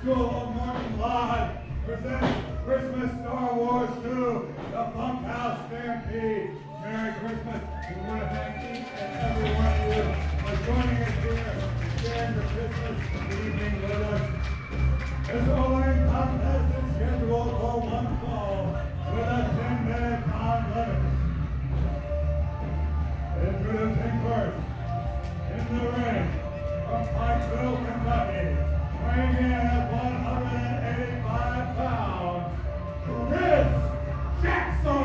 School of Morton Live presents Christmas Star Wars 2, the Bunkhouse Stampede. Merry Christmas. We want to thank each and every one of you for joining us here and sharing the Christmas evening with us. This all-in contest is scheduled for one fall with a 10-minute time limit. Introducing first, in the ring, from Pikeville, Kentucky, weighing in at 185 pounds, Chris Jackson!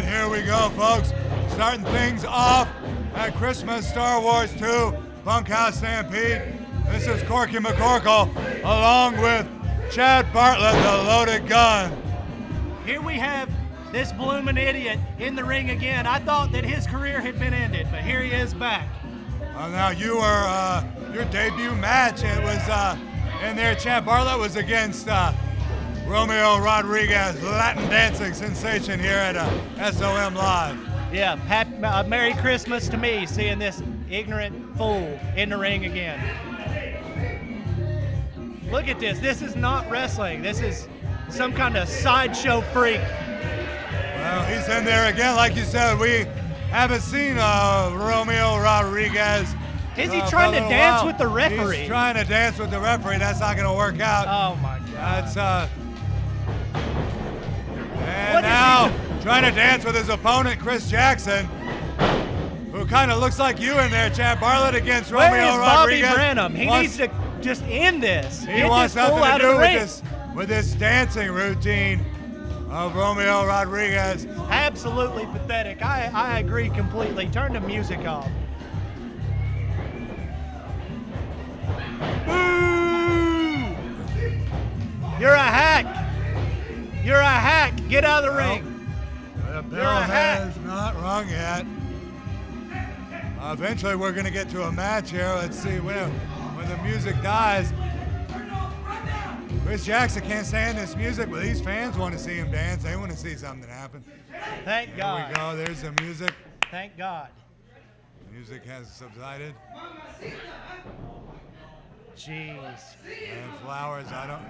Here we go, folks. Starting things off at Christmas Star Wars 2, Bunkhouse Stampede. This is Corky McCorkle, along with Chad Bartlett, the loaded gun. Here we have this bloomin' idiot in the ring again. I thought that his career had been ended, but here he is back. Well, now you were, your debut match, it was in there. Chad Bartlett was against Romeo Rodriguez, Latin dancing sensation here at SOM Live. Yeah, Merry Christmas to me, seeing this ignorant fool in the ring again. Look at this. This is not wrestling. This is some kind of sideshow freak. Well, he's in there again. Like you said, we haven't seen Romeo Rodriguez. Is he trying to dance with the referee? He's trying to dance with the referee. That's not going to work out. Oh, my God. That's, and now trying to dance with his opponent, Chris Jackson, who kind of looks like you in there, Chad Bartlett against Romeo Rodriguez. Bobby Branham? He needs to just end this. He wants nothing to do with this dancing routine of Romeo Rodriguez. Absolutely pathetic. I agree completely. Turn the music off. Boo! You're a hack. You're a hack. Get out of the ring. The bell has not rung yet. Eventually, we're going to get to a match here. Let's see when the music dies. Chris Jackson can't stand this music, but these fans want to see him dance. They want to see something happen. Thank God. Here we go. There's the music. Thank God. Music has subsided. Jeez. And flowers. I don't.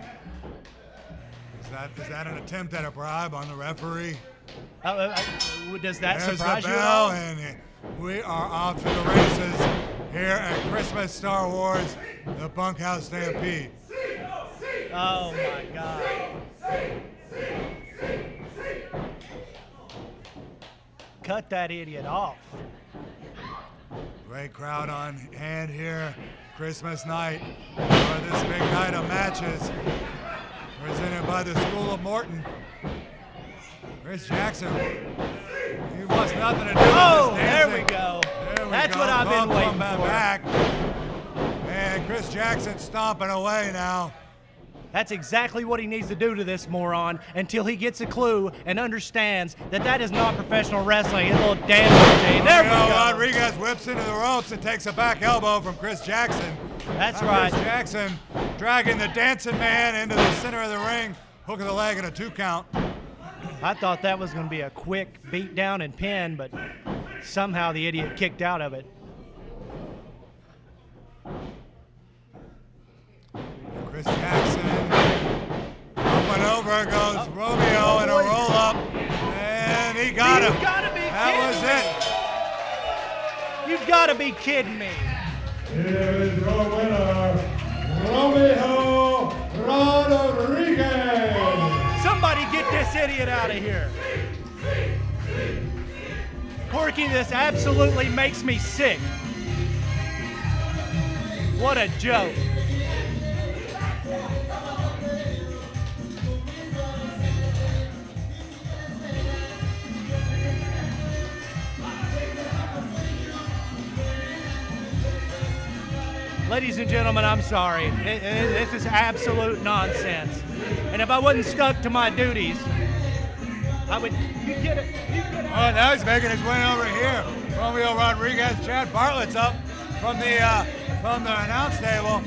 Is that an attempt at a bribe on the referee? Does that There's surprise the you? bell, and we are off to the races here at Christmas Star Wars, the Bunkhouse Stampede. Oh my God. Cut that idiot off. Great crowd on hand here, Christmas night, for this big night of matches. Presented by the School of Morton. Chris Jackson, he wants nothing to do with this dancing. There we go. That's what I've been waiting for. Back. And Chris Jackson stomping away now. That's exactly what he needs to do to this moron until he gets a clue and understands that that is not professional wrestling. His little dance routine. There we go. Rodriguez whips into the ropes and takes a back elbow from Chris Jackson. That's right. Chris Jackson dragging the dancing man into the center of the ring, hook of the leg and a 2 count. I thought that was going to be a quick beat down and pin, but somehow the idiot kicked out of it. Chris Jackson up and over goes Romeo in a roll up, and he got got him. You've got to be That kidding me. You've got to be kidding me. Here is your winner, Romeo Rodriguez. Somebody get this idiot out of here. Corky, this absolutely makes me sick. What a joke. Ladies and gentlemen, I'm sorry. This is absolute nonsense. And if I wasn't stuck to my duties, I would. You get it. You get it. Oh, now he's making his way over here. Romeo Rodriguez, Chad Bartlett's up from the announce table.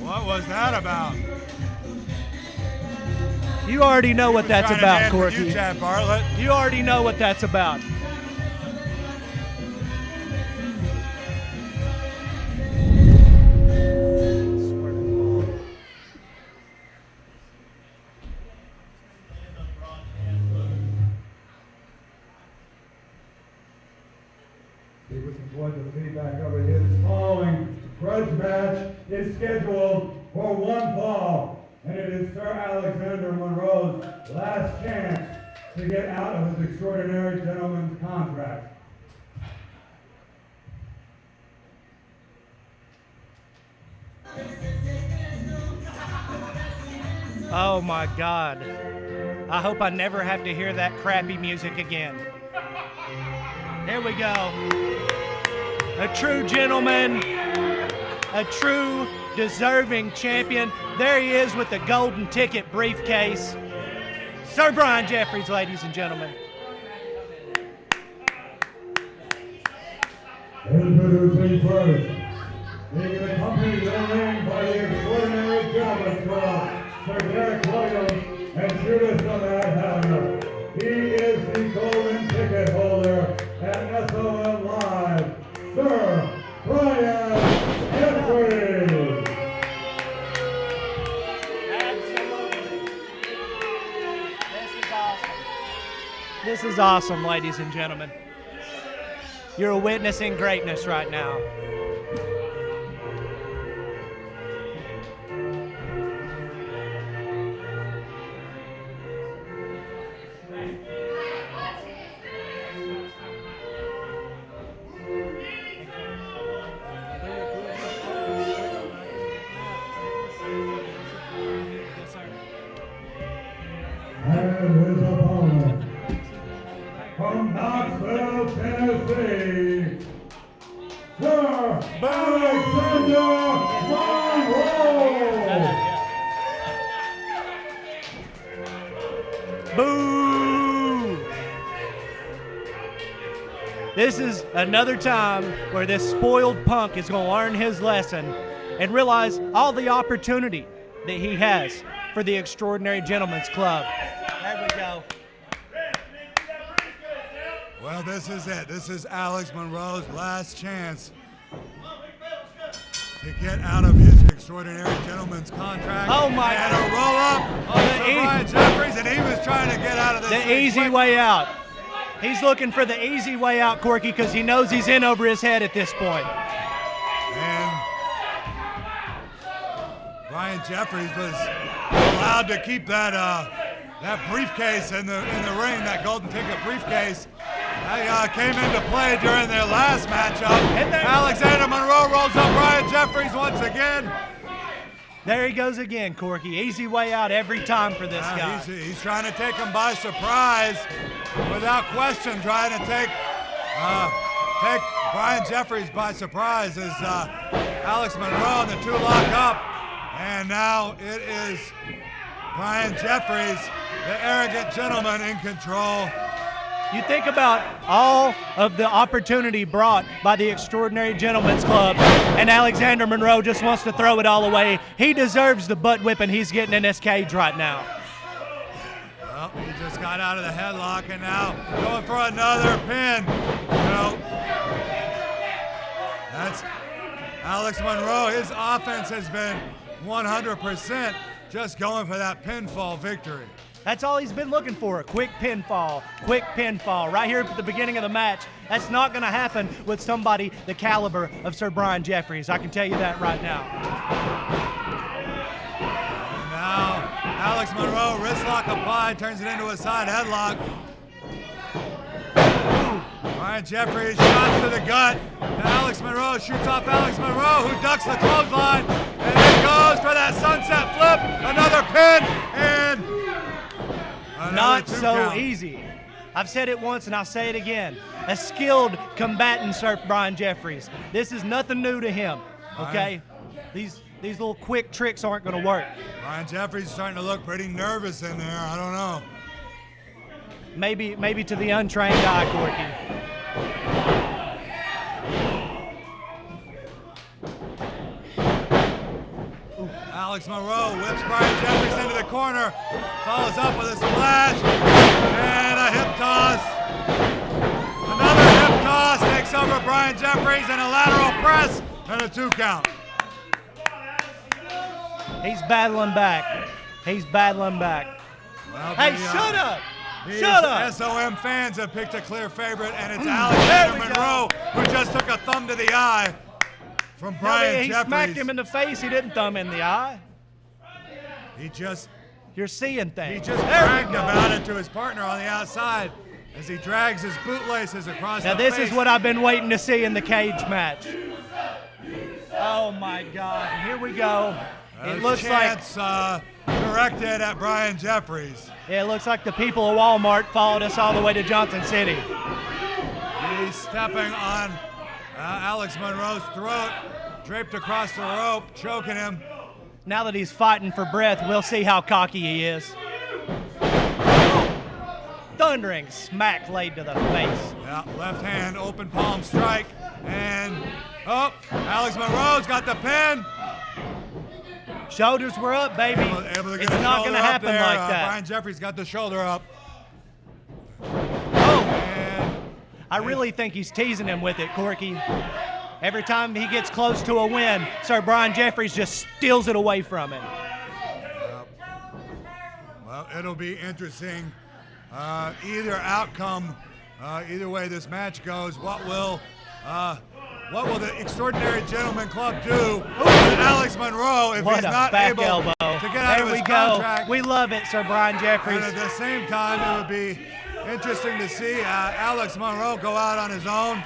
What was that about? You already know what that's Trying to about, dance with Corky. you, Chad Bartlett. You already know what that's about. He was employed the feedback over here. This following grudge match is scheduled for one fall, and it is Sir Alexander Monroe's last chance to get out of his extraordinary gentleman's contract. Oh my God. I hope I never have to hear that crappy music again. Here we go. A true gentleman, a true deserving champion. There he is with the golden ticket briefcase. Sir Brian Jeffries, ladies and gentlemen. Introducing first, being accompanied to the ring by the extraordinary gentleman club, Sir Derek Williams and Judas the Mad Hatter. He is the golden ticket holder at SOM Live, Sir Brian Jeffries. Absolutely. This is awesome. This is awesome, ladies and gentlemen. You're witnessing greatness right now. And his opponent, from Knoxville, Tennessee, Sir Alexander Monroe. Boo! This is another time where this spoiled punk is going to learn his lesson and realize all the opportunity that he has for the Extraordinary Gentlemen's Club. There we go. Well, this is it. This is Alex Monroe's last chance to get out of his extraordinary gentleman's contract. Oh my And a roll up on Brian Jeffries, and he was trying to get out of this. The thing easy quick. way out. He's looking for the easy way out, Corky, because he knows he's in over his head at this point. And Brian Jeffries was allowed to keep that that briefcase in the ring, that golden ticket briefcase. That came into play during their last matchup. And there- Alexander Monroe rolls up Brian Jeffries once again. There he goes again, Corky. Easy way out every time for this guy. He's trying to take him by surprise, without question, trying to take Brian Jeffries by surprise as Alex Monroe and the two lock up. And now it is Brian Jeffries, the arrogant gentleman, in control. You think about all of the opportunity brought by the Extraordinary Gentlemen's Club, and Alexander Monroe just wants to throw it all away. He deserves the butt whipping he's getting in this cage right now. Well, he just got out of the headlock and now going for another pin. You know, that's Alex Monroe. His offense has been 100% just going for that pinfall victory. That's all he's been looking for, a quick pinfall right here at the beginning of the match. That's not going to happen with somebody the caliber of Sir Brian Jeffries. I can tell you that right now. And now, Alex Monroe, wrist lock applied, turns it into a side headlock. Brian Jeffries shots to the gut. Now Alex Monroe shoots off Alex Monroe, who ducks the clothesline, and then goes for that sunset flip. Another pin, and another not 2 so count. easy. I've said it once and I'll say it again. A skilled combatant, Sir Brian Jeffries. This is nothing new to him, okay? These little quick tricks aren't going to work. Brian Jeffries is starting to look pretty nervous in there. I don't know. Maybe to the untrained eye, Corky. Alex Monroe whips Brian Jeffries into the corner, follows up with a splash, and a hip toss. Another hip toss takes over Brian Jeffries, and a lateral press, and a 2 count. He's battling back. Well, Hey, shut up! These Shut up! SOM fans have picked a clear favorite, and it's Alexander Monroe who just took a thumb to the eye from Brian He Jeffries. smacked him in the face. He didn't thumb in the eye. You're seeing He things. just bragged about it to his partner on the outside as he drags his bootlaces across Now the this face. is what I've been waiting to see in the cage match. Oh my God! Here we go. It looks like directed at Brian Jeffries. it looks like the people of Walmart followed us all the way to Johnson City. He's stepping on Alex Monroe's throat, draped across the rope, choking him. Now that he's fighting for breath, we'll see how cocky he is. Thundering smack laid to the face. Yeah, left hand, open palm strike, and Alex Monroe's got the pin. Shoulders were up, baby. Able to get It's the not shoulder going to up happen there. like that. Brian Jeffries got the shoulder up. Oh, And I really think he's teasing him with it, Corky. Every time he gets close to a win, Sir Brian Jeffries just steals it away from him. well, it'll be interesting. Either outcome, either way this match goes, what will the Extraordinary Gentleman Club do with Alex Monroe if What he's a not back able elbow. to get out There of we his go. contract? We love it, Sir Brian Jeffries. And at the same time, it would be interesting to see Alex Monroe go out on his own,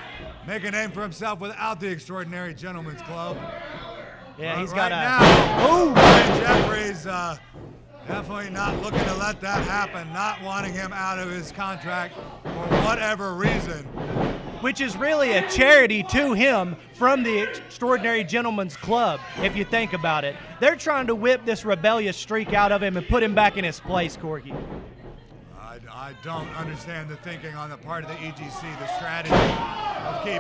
make a name for himself without the Extraordinary Gentlemen's Club. Yeah, he's right got a. now, Ooh. Brian Jeffries definitely not looking to let that happen, not wanting him out of his contract for whatever reason. Which is really a charity to him from the Extraordinary Gentlemen's Club, if you think about it. They're trying to whip this rebellious streak out of him and put him back in his place, Corky. I don't understand the thinking on the part of the EGC, the strategy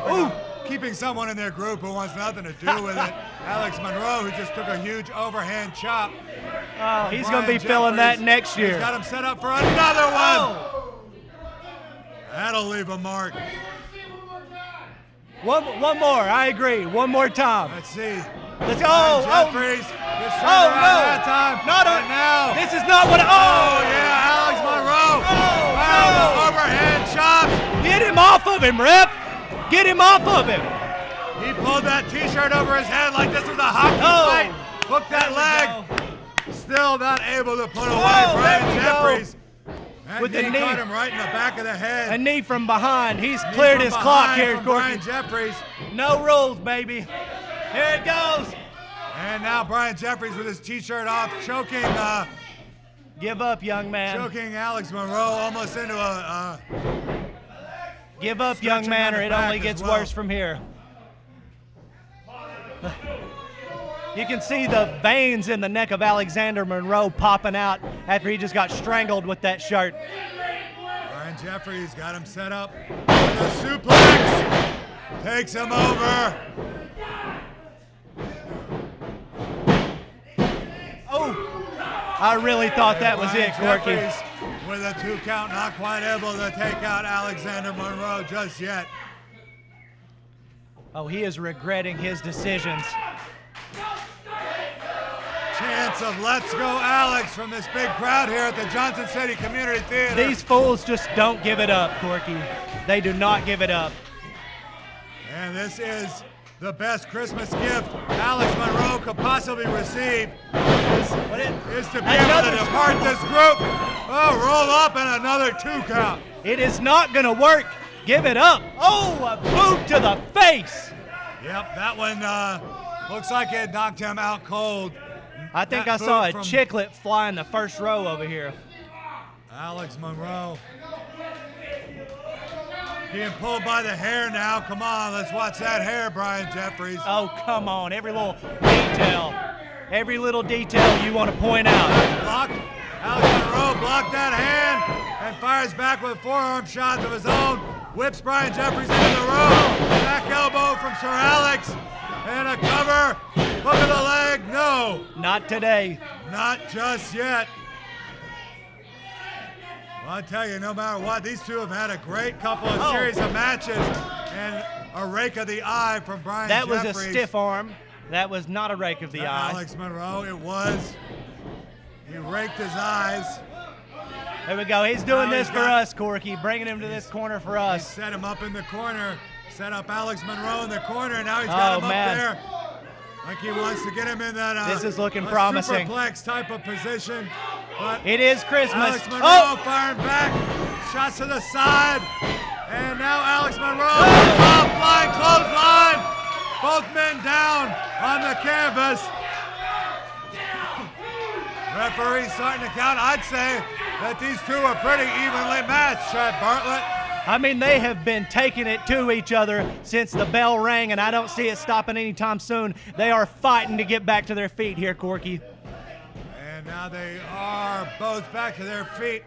of keeping someone in their group who wants nothing to do with it. Alex Monroe, who just took a huge overhand chop. Oh, he's Brian going to be feeling Jeffries. that next year. He's got him set up for another one. Oh. That'll leave a mark. One more, I agree. One more time. Let's see. Let's go. Jeffries gets turned Oh, around no. that time. Not and on. now. This is not what. Oh, yeah, Alex Monroe. Wow, the overhand chops. Get him off of him, ref. Get him off of him. He pulled that T-shirt over his head like this was a hockey fight. Hooked that leg. Still not able to put away Oh, Brian there we go. Jeffries. That With the knee. caught him right in the back of the head. A knee from behind. He's Knee cleared from his clock behind here, from Corky. Brian Jeffries. No rules, baby. Here it goes. And now Brian Jeffries with his T-shirt off, choking Give up, young man. choking Alex Monroe almost into a Give up, young stretching man, on or the it back only as gets well. worse from here. You can see the veins in the neck of Alexander Monroe popping out after he just got strangled with that shirt. Brian Jeffries got him set up with a suplex. Takes him over. Oh, I really thought that was Brian it, Corky. Jeffries with a 2 count, not quite able to take out Alexander Monroe just yet. Oh, he is regretting his decisions. chants of "Let's go, Alex" from this big crowd here at the Johnson City Community Theater. These fools just don't give it up, Corky. They do not give it up. And this is the best Christmas gift Alex Monroe could possibly receive, is to be able to depart this group. Oh, roll up and another 2 count. It is not going to work. Give it up. Oh, a boot to the face. Yep, that one looks like it knocked him out cold. I think I saw a chiclet fly in the first row over here. Alex Monroe being pulled by the hair now. Come on, let's watch that hair, Brian Jeffries. Oh, come on. Every little detail you want to point out. Block. Alex Monroe blocked that hand and fires back with forearm shots of his own. Whips Brian Jeffries into the rope. Back elbow from Sir Alex. And a cover. Hook of the leg. No. Not today. Not just yet. Well, I tell you, no matter what, these two have had a great couple of series of matches, and a rake of the eye from Brian Jeffries. That was a stiff arm. That was not a rake of the eye. Alex Monroe, it was. He raked his eyes. There we go. He's doing this for us, Corky, bringing him to this corner for us. He set him up in the corner, set up Alex Monroe in the corner, and now he's got him up there. Like he wants to get him in that this is looking promising. Superplex type of position. But it is Christmas. Alex Monroe firing back, shots to the side, and now Alex Monroe off, flying clothesline. Both men down on the canvas. Referee starting to count. I'd say that these two are pretty evenly matched, Chad Bartlett. I mean, they have been taking it to each other since the bell rang, and I don't see it stopping anytime soon. They are fighting to get back to their feet here, Corky. And now they are both back to their feet.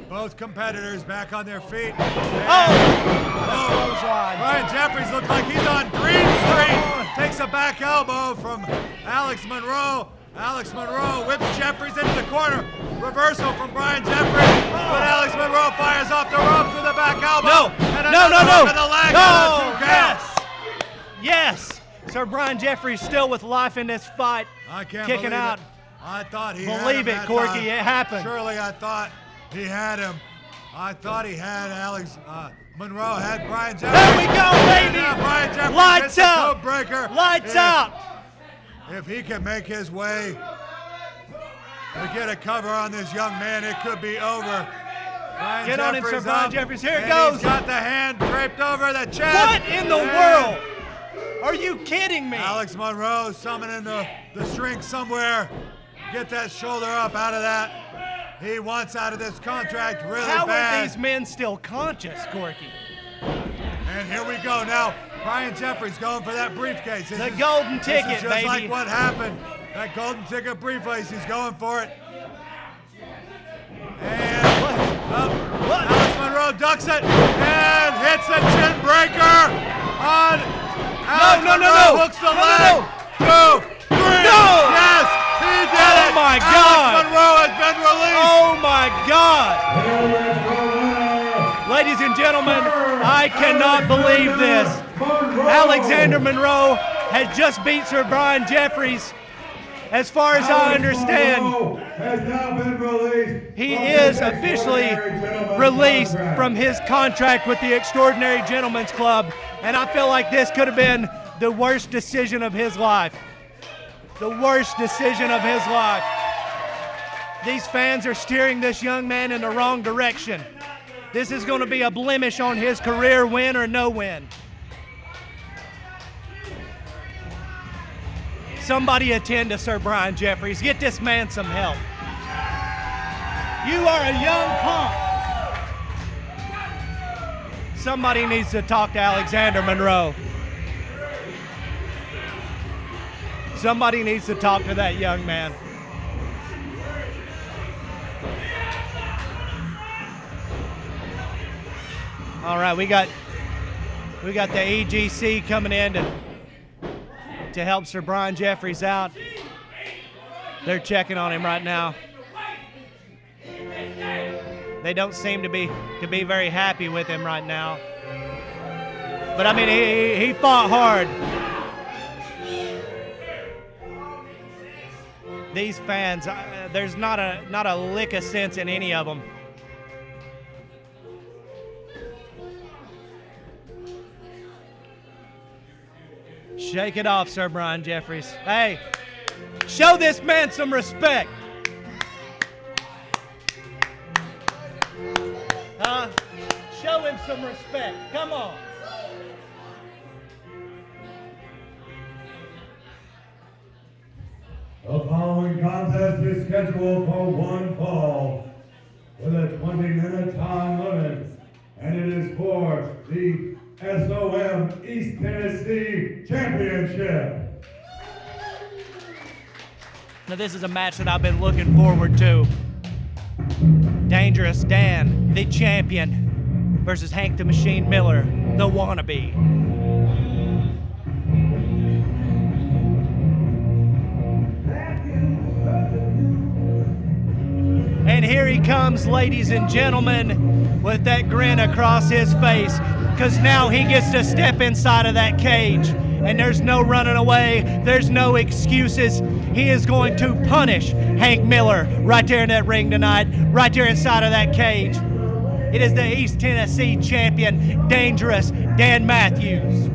Both competitors back on their feet. Brian Jeffries looks like he's on Green Street. Takes a back elbow from Alex Monroe. Alex Monroe whips Jeffries into the corner. Reversal from Brian Jeffries. But Alex Monroe fires off the ropes with a back elbow. No. With the leg Yes. Sir Brian Jeffries still with life in this fight. I can't kicking believe out. It. I thought he had him Believe it, that Corky. time. It happened. Surely I thought he had him. I thought he had Alex Monroe had Brian Jeffries. There we go, baby. Brian Jeffries Lights out. Code breaker. Lights out. If he can make his way to get a cover on this young man, it could be over. Brian Get on him, Sir Brian Jeffries. Here it goes. He's got the hand draped over the chest. What in the world? Are you kidding me? Alex Monroe summoning the strength somewhere. Get that shoulder up out of that. He wants out of this contract really bad. How are these men still conscious, Corky? And here we go now. Brian Jeffries going for that briefcase. The golden ticket, this is just baby. like what happened. That golden ticket briefcase, he's going for it. And Alex Monroe ducks it and hits a chin breaker on Alex Monroe. Hooks the leg. 2, 3. No! Yes, he did it. Oh my God. Alex Monroe has been released. Oh my God. Ladies and gentlemen, I cannot believe this. Alexander Monroe has just beat Sir Brian Jeffries. As far as I understand, he is officially released from his contract with the Extraordinary Gentlemen's Club, and I feel like this could have been the worst decision of his life. The worst decision of his life. These fans are steering this young man in the wrong direction. This is going to be a blemish on his career, win or no win. Somebody attend to Sir Brian Jeffries. Get this man some help. You are a young punk. Somebody needs to talk to Alexander Monroe. Somebody needs to talk to that young man. All right, we got the EGC coming in to help Sir Brian Jeffries out. They're checking on him right now. They don't seem to be very happy with him right now. But I mean, he fought hard. These fans, there's not a lick of sense in any of them. Shake it off, Sir Brian Jeffries. Hey, show this man some respect. Show him some respect. Come on. The following contest is scheduled for one fall with a 20-minute time limit, and it is for the SOM East Tennessee Championship. Now this is a match that I've been looking forward to. Dangerous Dan, the champion, versus Hank the Machine Miller, the wannabe. And here he comes, ladies and gentlemen, with that grin across his face, because now he gets to step inside of that cage, and there's no running away, there's no excuses. He is going to punish Hank Miller right there in that ring tonight, right there inside of that cage. It is the East Tennessee champion, Dangerous Dan Matthews.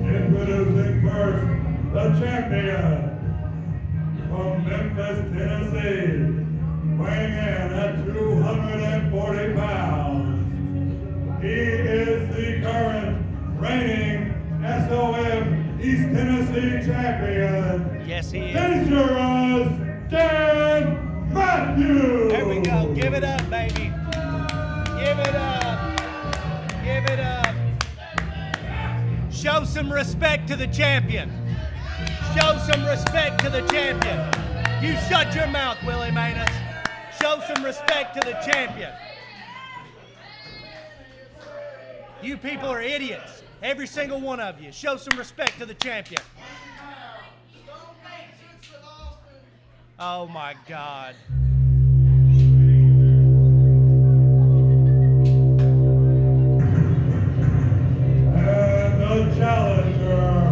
Introducing first, the champion from Memphis, Tennessee, weighing in at 240 pounds. He is the current reigning SOM East Tennessee champion. Yes, he is. Dangerous Dan Matthews. There we go. Give it up, baby. Give it up. Give it up. Show some respect to the champion. Show some respect to the champion. You shut your mouth, Willie Manus. Show some respect to the champion. You people are idiots. Every single one of you. Show some respect to the champion. Oh my God. And the challenger.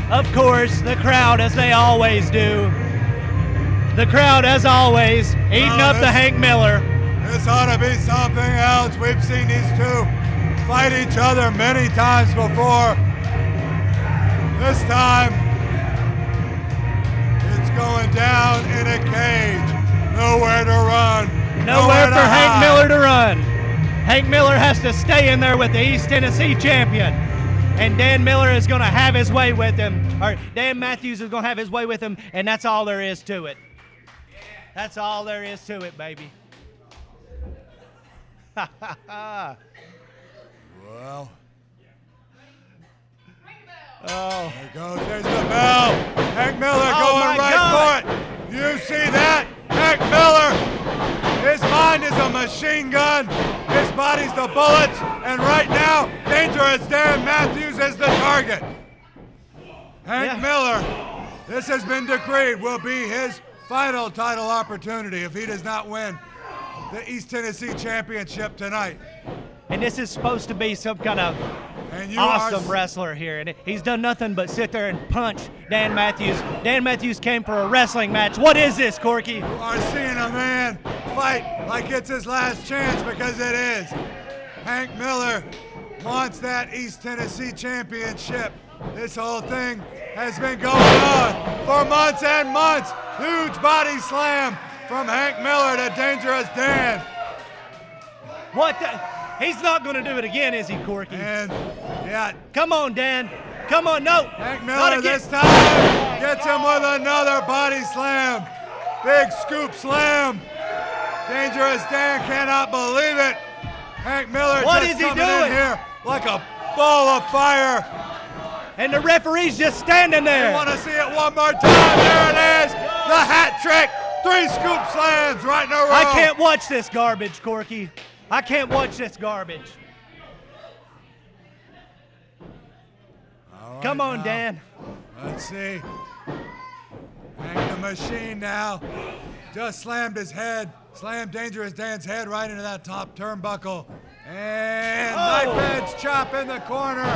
Of course, the crowd, as they always do. The crowd, as always, eating up the Hank Miller. This ought to be something else. We've seen these two fight each other many times before. This time, it's going down in a cage. Nowhere to run. Nowhere for Hank hide. Miller to run. Hank Miller has to stay in there with the East Tennessee champion. And Dan Miller is going to have his way with him. Or Dan Matthews is going to have his way with him, and that's all there is to it. That's all there is to it, baby. Well. Oh. There goes, there's the bell. Hank Miller going right for it. You see that? Hank Miller, his mind is a machine gun. His body's the bullets. And right now, Dangerous Dan Matthews is the target. Hank Miller, this has been decreed, will be his final title opportunity if he does not win the East Tennessee Championship tonight. And this is supposed to be some kind of awesome wrestler here, and he's done nothing but sit there and punch Dan Matthews. Dan Matthews came for a wrestling match. What is this, Corky? You are seeing a man fight like it's his last chance, because it is. Hank Miller wants that East Tennessee Championship. This whole thing has been going on for months and months. Huge body slam from Hank Miller to Dangerous Dan. What the? He's not going to do it again, is he, Corky? And, yeah. Come on, Dan. Come on, no. Hank Not Miller again. this time gets him with another body slam. Big scoop slam. Dangerous Dan cannot believe it. Hank Miller What just is he coming in doing? here like a ball of fire. And the referee's just standing You there. want to see it one more time? There it is. The hat trick. 3 scoop slams right in a row. I can't watch this garbage, Corky. I can't watch this garbage. All right, Come on, now, Dan. Let's see. Hank the Machine now just slammed his head, slammed Dangerous Dan's head right into that top turnbuckle. And knife edge chop in the corner.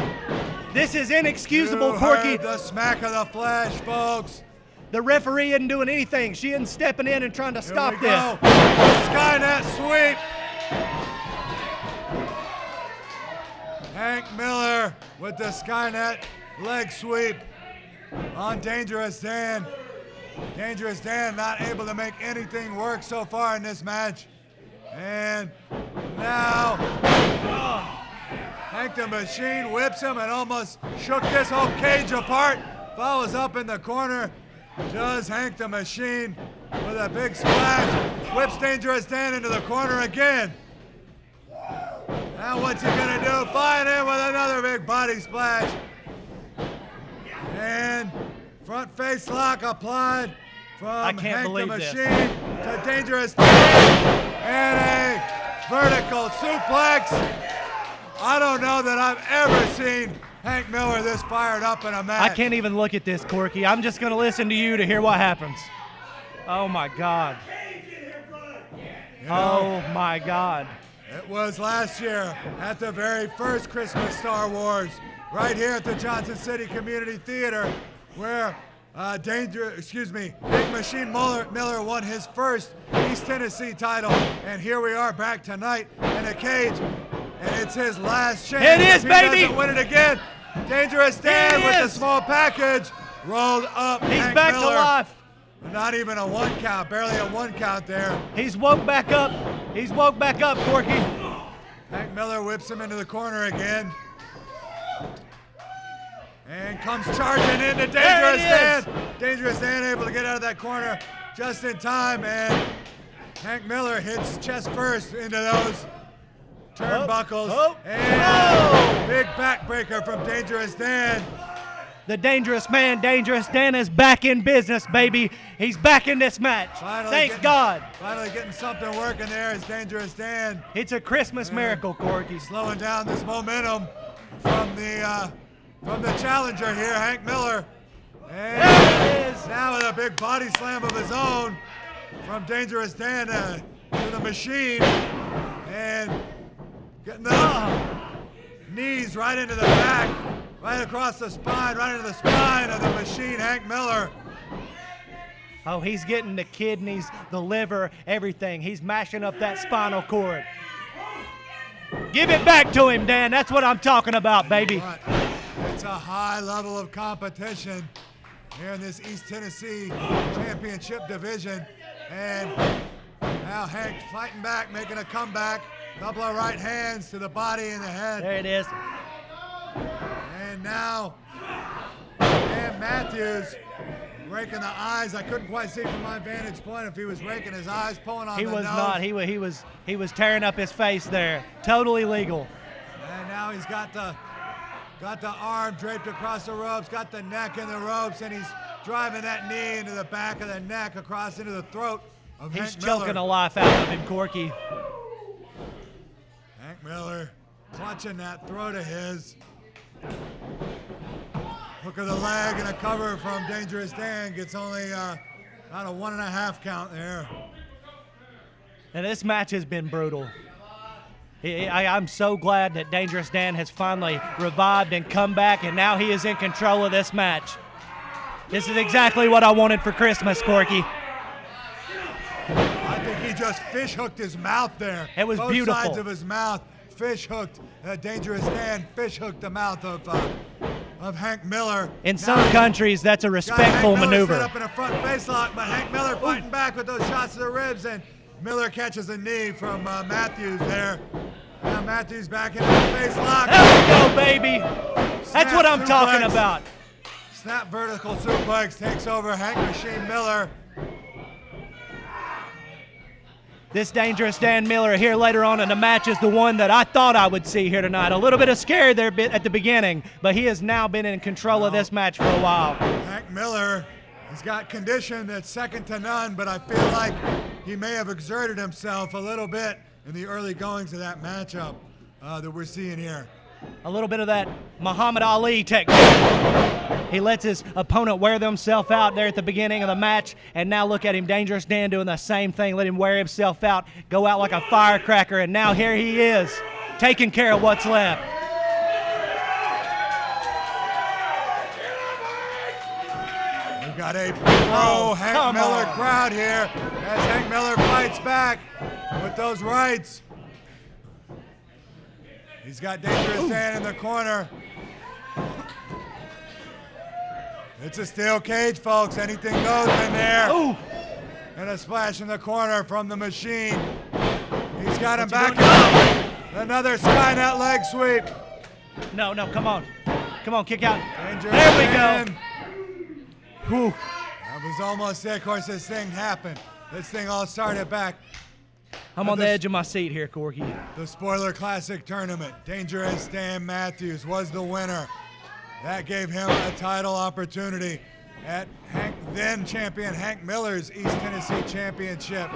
This is inexcusable, You Corky. heard the smack of the flesh, folks. The referee isn't doing anything. She isn't stepping in and trying to Here stop we this. go. The Skynet sweep. Hank Miller with the Skynet leg sweep on Dangerous Dan. Dangerous Dan not able to make anything work so far in this match. And now, Hank the Machine whips him and almost shook this whole cage apart. Follows up in the corner. Does Hank the Machine with a big splash. Whips Dangerous Dan into the corner again. Now what's he gonna do? Flying in with another big body splash. And front face lock applied from can't Hank the believe this. Machine to Dangerous Dan. And a vertical suplex. I don't know that I've ever seen Hank Miller this fired up in a match. I can't even look at this, Corky. I'm just going to listen to you to hear what happens. Oh, my God. You know, Oh, my God. It was last year at the very first Christmas Star Wars, right here at the Johnson City Community Theater, where Hank Machine Miller won his first East Tennessee title, and here we are back tonight in a cage, and it's his last chance. It is, If he baby! doesn't win it again. Dangerous Dan It with the is! small package rolled up. He's Hank back Miller. to life. Not even a 1 count, barely a 1 count there. He's woke back up. He's woke back up, Corky. Hank Miller whips him into the corner again. And comes charging into There Dangerous it Dan. is. Dangerous Dan able to get out of that corner just in time. And Hank Miller hits chest first into those turnbuckles. Oh, oh, And oh. big backbreaker from Dangerous Dan. The dangerous man, Dangerous Dan, is back in business, baby. He's back in this match. Thank God. Finally getting something working there is Dangerous Dan. It's a Christmas miracle, Corky. Slowing down this momentum from the challenger here, Hank Miller. And There it is. now with a big body slam of his own from Dangerous Dan to the Machine. And getting those knees right into the back, right across the spine, right into the spine of the Machine, Hank Miller. Oh, he's getting the kidneys, the liver, everything. He's mashing up that spinal cord. Give it back to him, Dan. That's what I'm talking about, baby. But it's a high level of competition here in this East Tennessee Championship division. And now Hank fighting back, making a comeback. Couple of right hands to the body and the head. There it is. And now, Dan Matthews raking the eyes. I couldn't quite see from my vantage point if he was raking his eyes, pulling on He the was nose. not. He was tearing up his face there. Totally legal. And now he's got the arm draped across the ropes, got the neck in the ropes, and he's driving that knee into the back of the neck across into the throat of He's Hank Miller. choking the life out of him, Corky. Hank Miller clutching that throat of his. Hook of the leg and a cover from Dangerous Dan gets only about a 1.5 count there. And this match has been brutal. I'm so glad that Dangerous Dan has finally revived and come back, and now he is in control of this match. This is exactly what I wanted for Christmas, Corky. I think he just fish hooked his mouth there. It was Both beautiful. sides of his mouth fish hooked. Dangerous Dan fish hooked the mouth of of Hank Miller. In some countries, that's a respectful maneuver. Set up in a front face lock, but Hank Miller fighting back with those shots to the ribs, and Miller catches a knee from Matthews there. Now Matthews back into the face lock. There we go, baby. That's what I'm talking about. Snap vertical suplex takes over Hank Machine Miller. This Dangerous Dan Miller here later on in the match is the one that I thought I would see here tonight. A little bit of scare there at the beginning, but he has now been in control of this match for a while. Hank Miller has got condition that's second to none, but I feel like he may have exerted himself a little bit in the early goings of that matchup that we're seeing here. A little bit of that Muhammad Ali technique. He lets his opponent wear themselves out there at the beginning of the match, and now look at him, Dangerous Dan, doing the same thing. Let him wear himself out, go out like a firecracker, and now here he is, taking care of what's left. We've got a pro Hank Miller crowd here as Hank Miller fights back with those rights. He's got Dangerous Dan in the corner. It's a steel cage, folks. Anything goes in there. Ooh. And a splash in the corner from the Machine. He's got him back up. Another Skynet leg sweep. No, come on. Come on, kick out. Dangerous there we Dan. go. Whew. That was almost it. Of course, this thing happened. This thing all started back. I'm on the edge of my seat here, Corky. The Spoiler Classic Tournament. Dangerous Dan Matthews was the winner. That gave him a title opportunity at then champion Hank Miller's East Tennessee Championship.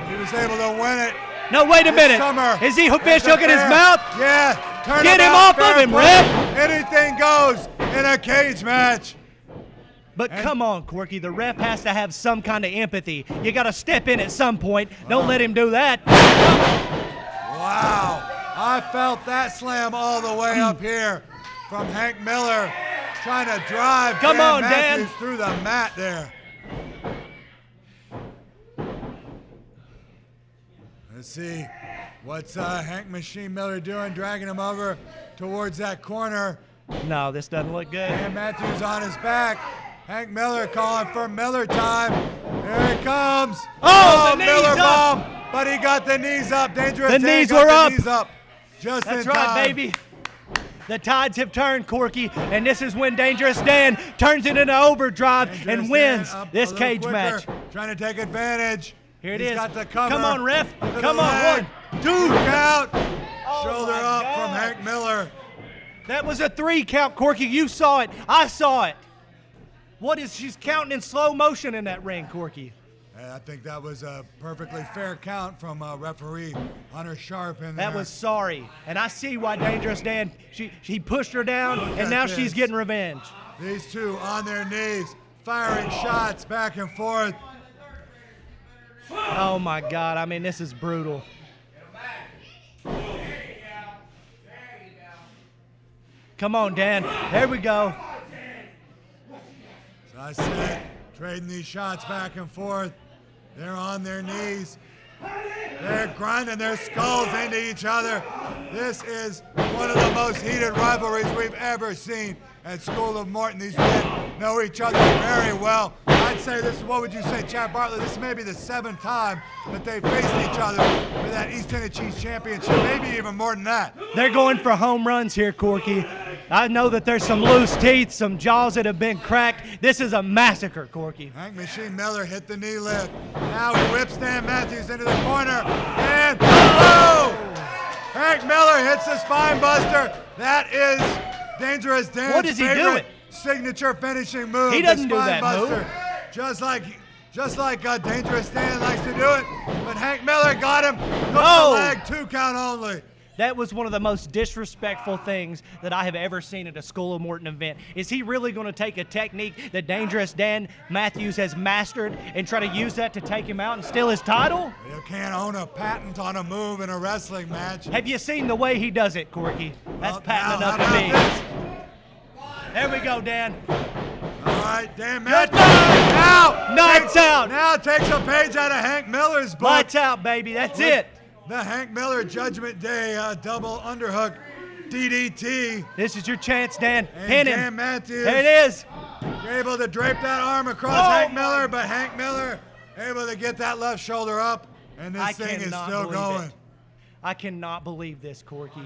He was able to win it. No, wait a minute. Summer. Is he fish hooking his mouth? Yeah. Get him off of him, Rip. Anything goes in a cage match. But come on, Corky, the ref has to have some kind of empathy. You got to step in at some point. Don't let him do that. Wow. I felt that slam all the way up here from Hank Miller trying to drive Dan Matthews through the mat there. Let's see what's Hank Machine Miller doing, dragging him over towards that corner. No, this doesn't look good. Dan Matthews on his back. Hank Miller calling for Miller time. Here it comes. Oh, Miller bomb. But he got the knees up. Dangerous. The knees were up. Knees up. Just That's in right, time. baby. The tides have turned, Corky, and this is when Dangerous Dan turns it into overdrive and wins this cage match. Trying to take advantage. Here it He's is. got the cover. Come on, ref. Under Come the on. leg. 1, 2. Count. Oh, Shoulder my up God. from Hank Miller. That was a 3 count, Corky. You saw it. I saw it. What is she's counting in slow motion in that ring, Corky? I think that was a perfectly fair count from referee Hunter Sharp in there. That was sorry. And I see why Dangerous Dan, he pushed her down, and now this. she's getting revenge. These two on their knees, firing shots back and forth. Oh, my God. I mean, this is brutal. Come on, Dan. There we go. So I said, trading these shots back and forth. They're on their knees. They're grinding their skulls into each other. This is one of the most heated rivalries we've ever seen at School of Morton. These men know each other very well. I'd say this is, what would you say, Chad Bartlett? This may be the 7th time that they've faced each other for that East Tennessee Championship, maybe even more than that. They're going for home runs here, Corky. I know that there's some loose teeth, some jaws that have been cracked. This is a massacre, Corky. Hank Machine Miller hit the knee lift. Now he whips Dan Matthews into the corner. And, oh! Hank Miller hits the spine buster. That is Dangerous Dan's What is he favorite doing? signature finishing move. He doesn't the do spine that move. buster. Just like Dangerous Dan likes to do it. But Hank Miller got him. Hooked the leg, 2 count only. That was one of the most disrespectful things that I have ever seen at a School of Morton event. Is he really going to take a technique that Dangerous Dan Matthews has mastered and try to use that to take him out and steal his title? You can't own a patent on a move in a wrestling match. Have you seen the way he does it, Corky? That's Well, patent now, enough how to me. about this? There we go, Dan. All right, Dan Matthews. Now, Lights out. Now takes a page out of Hank Miller's book. Lights out, baby. That's it. The Hank Miller Judgment Day double underhook DDT. This is your chance, Dan. And Pin him. Dan Matthews There it is. able to drape that arm across Oh, Hank Miller, but Hank Miller able to get that left shoulder up, and this I thing is cannot still believe going. it. I cannot believe this, Corky.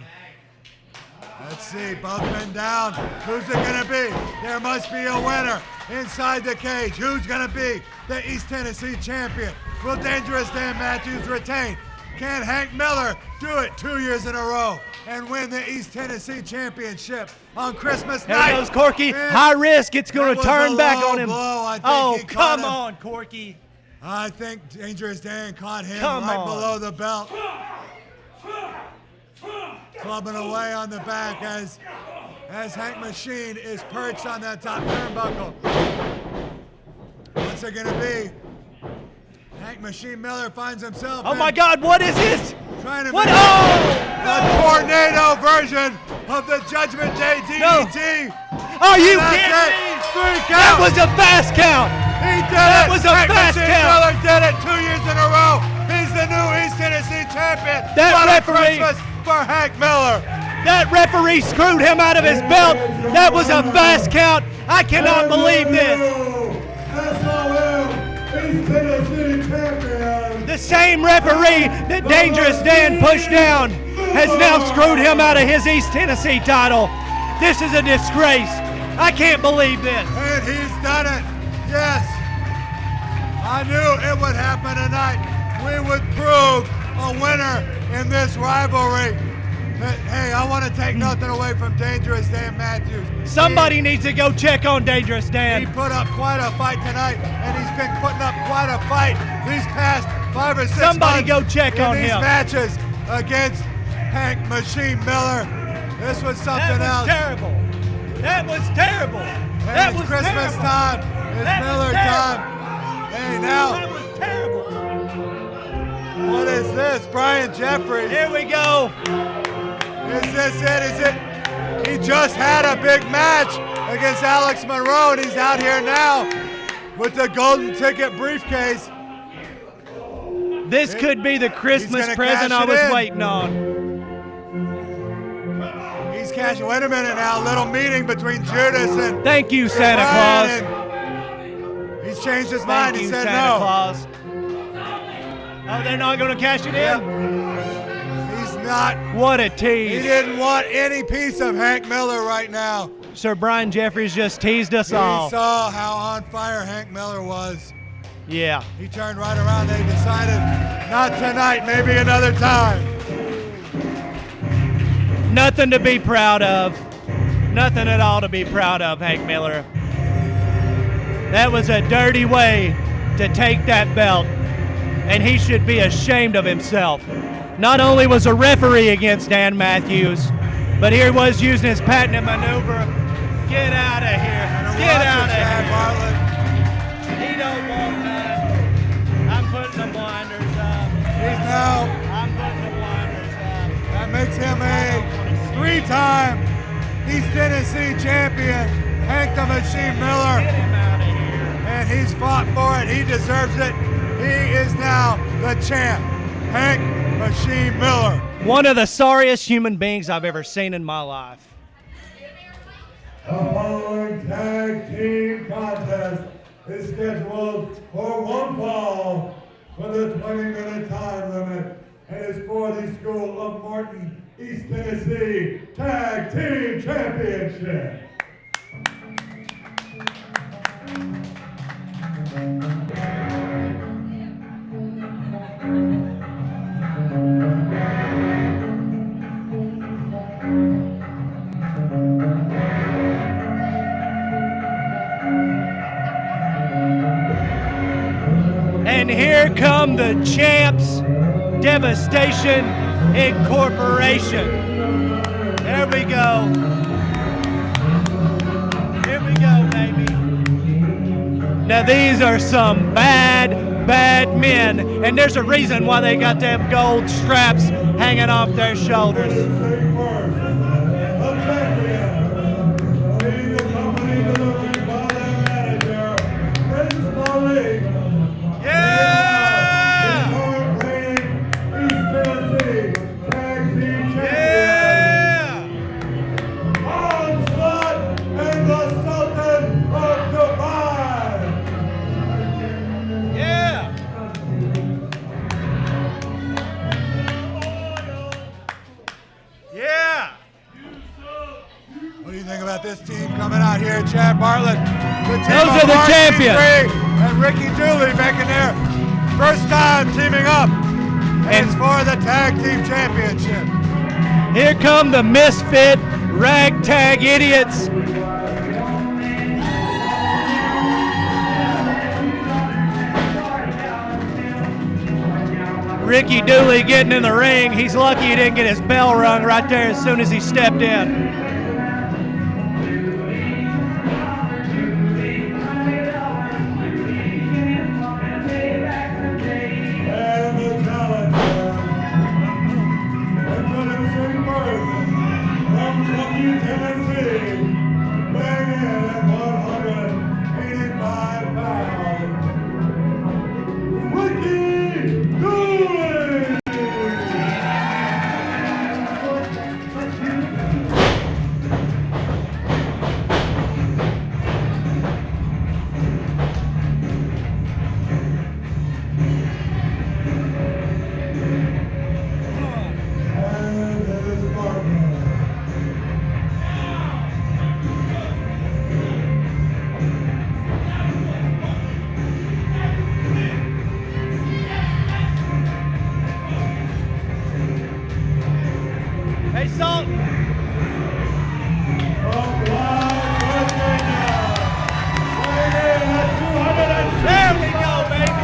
Let's see, both men down. Who's it gonna be? There must be a winner inside the cage. Who's gonna be the East Tennessee champion? Will Dangerous Dan Matthews retain? Can Hank Miller do it 2 years in a row and win the East Tennessee championship on Christmas There night? goes Corky. Man, High risk. It's going that to was turn a back low on him. blow. I think Oh, he caught come him. on, Corky. I think Dangerous Dan caught him Come right on. below the belt. Clubbing away on the back as Hank Machine is perched on that top turnbuckle. What's it gonna be? Hank Machine Miller finds himself Oh, my God. What is this? trying to What? make Oh! a tornado version of the Judgment Day DDT. Are you That's kidding it. me? 3 That count. was a fast count. He did That it! was a Hank fast Machine count. Miller did it 2 years in a row. He's the new East Tennessee champion. That What a referee- Christmas for Hank Miller. That referee screwed him out of his belt. That was a fast count. I cannot believe this. SOL East Tennessee champion. The same referee that Dangerous Dan pushed down has now screwed him out of his East Tennessee title. This is a disgrace. I can't believe this. And he's done it. Yes. I knew it would happen tonight. We would prove a winner in this rivalry. But, hey, I want to take nothing away from Dangerous Dan Matthews. Somebody needs to go check on Dangerous He Dan. put up quite a fight tonight, and he's been putting up quite a fight these past 5 or 6 Somebody months go check in on these him. matches against Hank Machine Miller. This was something That else. was terrible. That was terrible. And That it's was Christmas terrible. time. It's That was Miller terrible. time. Hey, now, That was terrible. what is this? Brian Jeffries. Here we go. Is this it? Is it? He just had a big match against Alex Monroe, and he's out here now with the golden ticket briefcase. This could be the Christmas gonna present cash I it was in. waiting on. He's cashing. Wait a minute now. Little meeting between Judas and Thank you, Santa Brian, Claus. and he's changed his mind. Thank He you, said Santa no. Claus. Oh, they're not going to cash it in? Yep. He's not. What a He tease. didn't want any piece of Hank Miller right now. Sir Brian Jeffries just teased us He all. saw how on fire Hank Miller was. Yeah. He turned right around. They decided, not tonight, maybe another time. Nothing to be proud of. Nothing at all to be proud of, Hank Miller. That was a dirty way to take that belt, and he should be ashamed of himself. Not only was a referee against Dan Matthews, but here he was using his patented maneuver. Get out of here. Get out of Chad here. Bartlett. He don't want none. I'm putting the blinders up. He's now, I'm putting the blinders up. that makes him a 3-time East Tennessee champion, Hank the Machine Miller. Get him out of here. And he's fought for it. He deserves it. He is now the champ, Hank Machine Miller. One of the sorriest human beings I've ever seen in my life. The following tag team contest is scheduled for one fall with a 20-minute time limit and is for the School of Morton East Tennessee Tag Team Championship. And here come the champs, Devastation Incorporation. There we go. Here we go, baby. Now these are some bad, bad men, and there's a reason why they got them gold straps hanging off their shoulders. Yeah! this team coming out here. Chad Bartlett, the team Those of are the RT3 champions. and Ricky Dooley making their first time teaming up. And it's for the tag team championship. Here come the misfit ragtag idiots. Ricky Dooley getting in the ring. He's lucky he didn't get his bell rung right there as soon as he stepped in. And the challenger, introducing first, from Kentucky, Tennessee, weighing in at 185 pounds, Ricky Dooley! And his partner. Hey, Salt. From West Virginia, weighing in at 260 There we go, baby.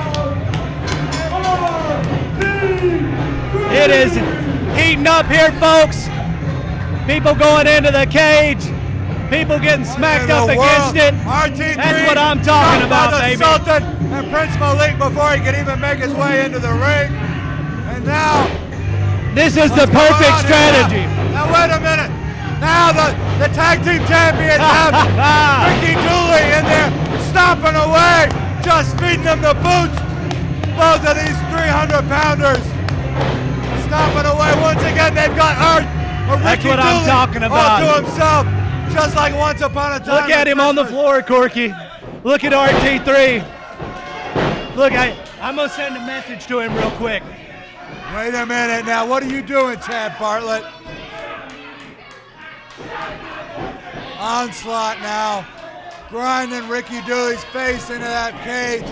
It is heating up here, folks. People going into the cage. People getting smacked up against it. RT3 That's what I'm talking about, by the baby. Sultan and Prince Malik before he could even make his way into the ring. And now This is the what's going perfect on here? strategy. Now wait a minute. Now the tag team champions have Ricky Dooley in there stomping away, just feeding them the boots. Both of these 300-pounders stomping away. Once again, they've got That's Ricky what I'm Dooley talking all about. to himself, just like once upon a time. Look at him on the floor, Corky. Look at RT3. Look, I'm going to send a message to him real quick. Wait a minute now. What are you doing, Chad Bartlett? Onslaught now. Grinding Ricky Dooley's face into that cage.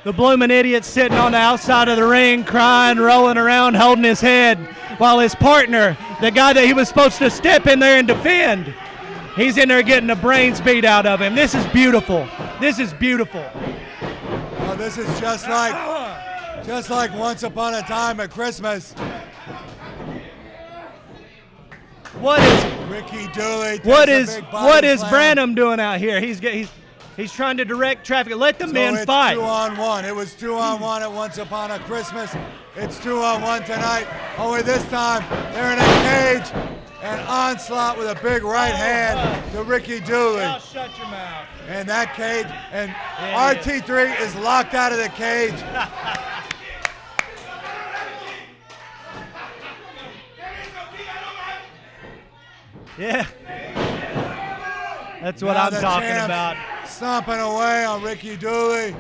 The bloomin' idiot's sitting on the outside of the ring, crying, rolling around, holding his head, while his partner, the guy that he was supposed to step in there and defend, he's in there getting the brains beat out of him. This is beautiful. This is beautiful. Oh, this is just like once upon a time at Christmas. What is Ricky Dooley. what takes is a big body what is slam. Branham doing out here? He's trying to direct traffic. Let the So men it's fight. 2-on-1. It was 2-on-1 at Once Upon a Christmas. It's 2-on-1 tonight. Only this time they're in a cage. And Onslaught with a big right hand to Ricky Dooley. Now shut your mouth. And that cage, and Yeah. RT3 is locked out of the cage. Yeah. That's what Now I'm the talking champs about. Stomping away on Ricky Dooley.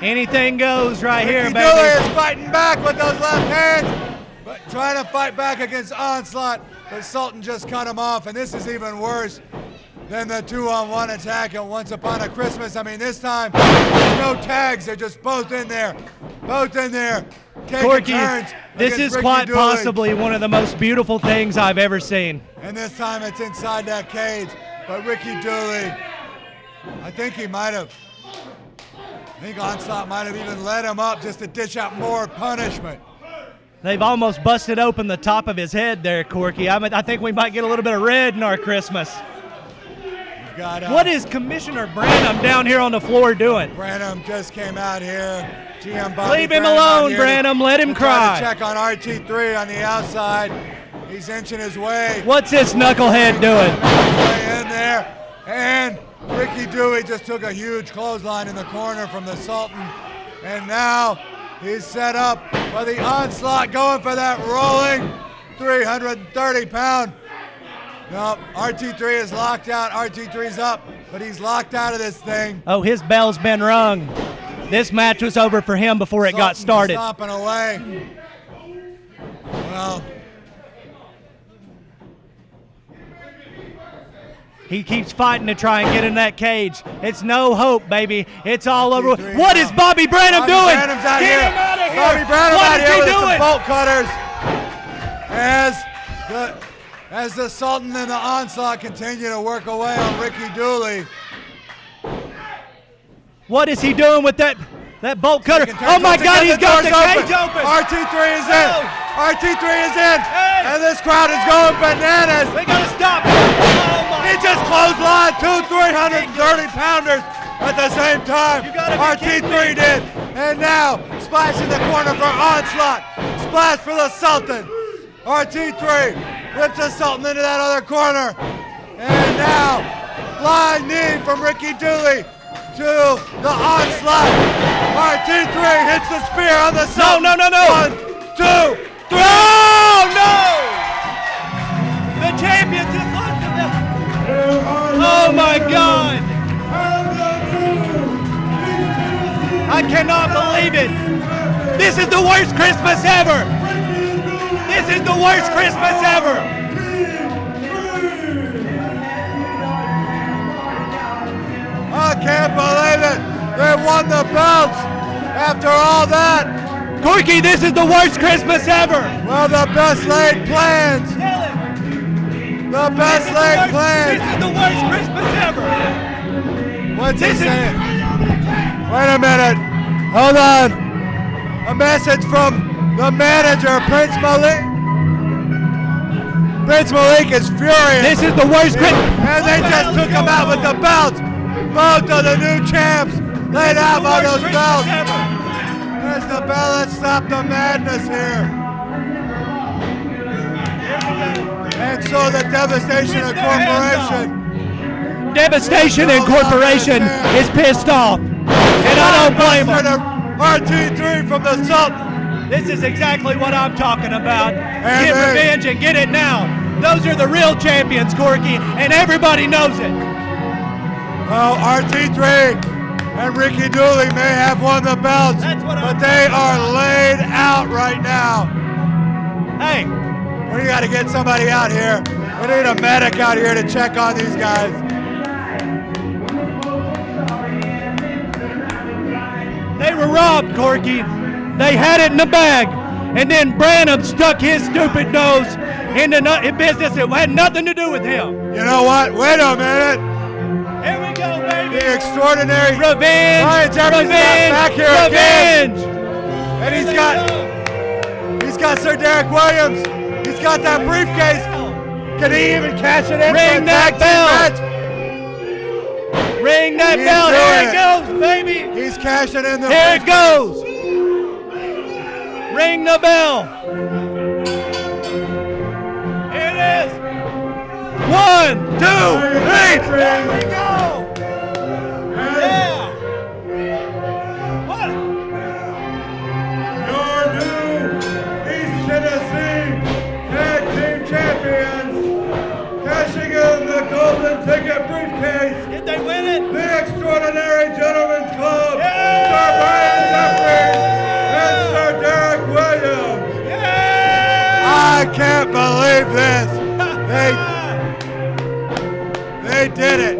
Anything goes right here, Ricky baby. Dooley is fighting back with those left hands, but trying to fight back against Onslaught, but Sultan just cut him off, and this is even worse than the 2-on-1 attack at Once Upon a Christmas. I mean, this time, there's no tags. They're just both in there. Both in there. Taking Corky, turns this against is Ricky quite Dooley. possibly one of the most beautiful things I've ever seen. And this time it's inside that cage. But Ricky Dooley, I think Onslaught might have even let him up just to dish out more punishment. They've almost busted open the top of his head there, Corky. I think we might get a little bit of red in our Christmas. What is Commissioner Branham down here on the floor doing? Branham just came out here. GM Bobby Leave him Branham out alone, here Branham. Let him to try cry. to check on RT3 on the outside. He's inching his way. What's this knucklehead doing? His way in there. And Ricky Dooley just took a huge clothesline in the corner from the Sultan. And now he's set up for the Onslaught, going for that rolling 330-pound. No, RT3 is locked out. RT3's up, but he's locked out of this thing. Oh, his bell's been rung. This match was over for him before it got Sultan started. Stomping away. Well, He keeps fighting to try and get in that cage. It's no hope, baby. It's all over. What is Bobby Branham doing? Branham's out Get here. him out of here. Bobby Branham What out is here he with some doing? bolt cutters. As the Sultan and the Onslaught continue to work away on Ricky Dooley. What is he doing with that bolt cutter? Oh my God, he's got the cage open. RT3 is in. RT3 is in. Hey. And this crowd is going bananas. They gotta stop him. Oh my He just clotheslined two 330-pounders at the same time. You gotta be kidding me. RT3 did. And now, splash in the corner for Onslaught. Splash for the Sultan. RT3 whips the Sultan into that other corner. And now, flying knee from Ricky Dooley to the Onslaught. RT3 hits the spear on the Sultan. No. 1, 2, 3. No! The champion just lost to them. Oh my God! I cannot believe it. This is the worst Christmas ever. This is the worst Christmas ever. I can't believe it. They won the belts after all that. Corky, this is the worst Christmas ever. Well, the best laid plans. Tell him. The best laid plans. This is the worst Christmas ever. What's he saying? Wait a minute. Hold on. A message from the manager, Prince Malik. Prince Malik is furious. This is the worst Christmas. And they just took him out with the belts. Both of the new champs laid out by those belts. There's the bell. Let's stop the madness here. And so the Devastation Incorporation. Devastation Incorporation is pissed off. And I don't blame them. RT3 from the Sultan. This is exactly what I'm talking about. And Get they- revenge and get it now. Those are the real champions, Corky, and everybody knows it. Well, RT3 and Ricky Dooley may have won the belts, That's what but I'm they are laid out right now. Hey, We got to get somebody out here. We need a medic out here to check on these guys. they were robbed, Corky. They had it in the bag. And then Branham stuck his stupid nose into business that had nothing to do with him. You know what? Wait a minute. Here we go, baby. The extraordinary Revenge! Brian Jeffries Revenge! back here again. Revenge! And he's got Sir Derek Williams. He's got that briefcase. Can he even cash it in? Ring for a that tag team bell. match? Ring that He's bell. doing Here it it. goes, baby. He's cashing in the Here it goes. Ring the bell. Here it is. 1, 2, 3. There we go. Yeah. What? Your new East Tennessee Tag Team Champions, cashing in the golden ticket briefcase, Did they win it? the Extraordinary Gentlemen's Club, Yeah! Sir Brian Jeffries and Sir Derek Williams. Yeah. I can't believe this. They did it.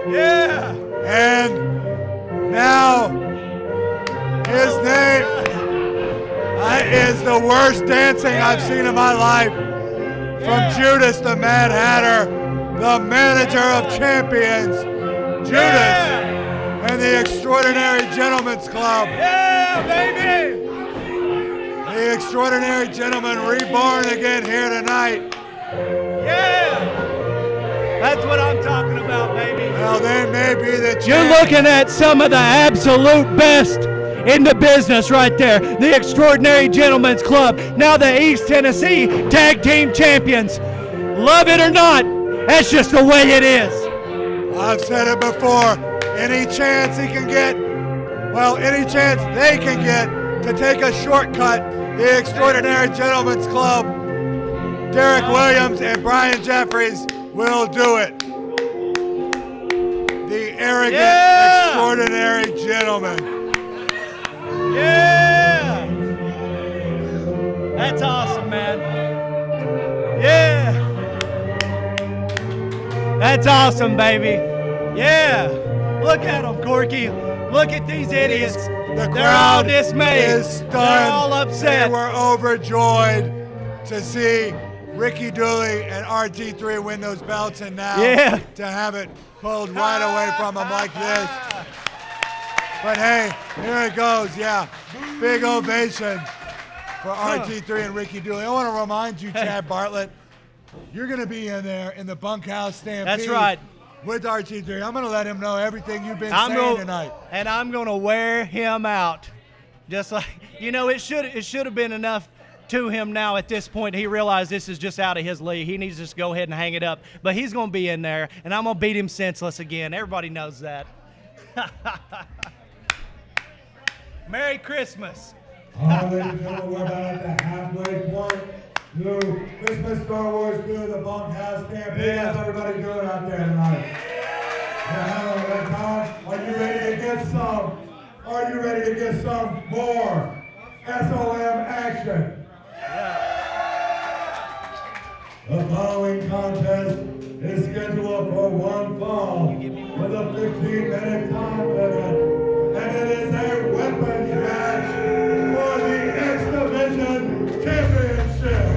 Yeah. And now his name is the worst dancing I've seen in my life. From Judas the Mad Hatter, the manager of champions, Judas, and the Extraordinary Gentlemen's Club. Yeah, baby. The Extraordinary Gentlemen reborn again here tonight. Yeah. That's what I'm talking about, baby. Well, they may be the You're champions. looking at some of the absolute best in the business right there. The Extraordinary Gentlemen's Club, now the East Tennessee Tag Team Champions. Love it or not, that's just the way it is. I've said it before. Any chance he can get, well, any chance they can get to take a shortcut, the Extraordinary Gentlemen's Club, Derek Williams and Brian Jeffries will do it. The arrogant, extraordinary gentleman. Yeah! That's awesome, man. Yeah! That's awesome, baby. Yeah. Look at them, Corky. Look at these idiots. The They're all crowd dismayed. is stunned. They're all upset. They were overjoyed to see Ricky Dooley and RT3 win those belts, and now to have it pulled right away from them like this. But hey, here it goes. Yeah, big ovation for RT3 and Ricky Dooley. I want to remind you, Chad Bartlett, you're going to be in there in the Bunkhouse Stampede. That's right. With RT3. I'm going to let him know everything you've been saying tonight. And I'm going to wear him out. Just like, you know, it should have been enough to him now at this point. He realized this is just out of his league. He needs to just go ahead and hang it up. But he's going to be in there, and I'm going to beat him senseless again. Everybody knows that. Merry Christmas. All right, ladies and gentlemen, we're about at the halfway point. New Christmas Star Wars 2, the Bunkhouse Stampede. How's everybody doing out there tonight? You're having a good time? Are you ready to get some? Are you ready to get some more SOM action? The following contest is scheduled for one fall with a 15-minute time limit, and it is a weapons match for the X Division Championship.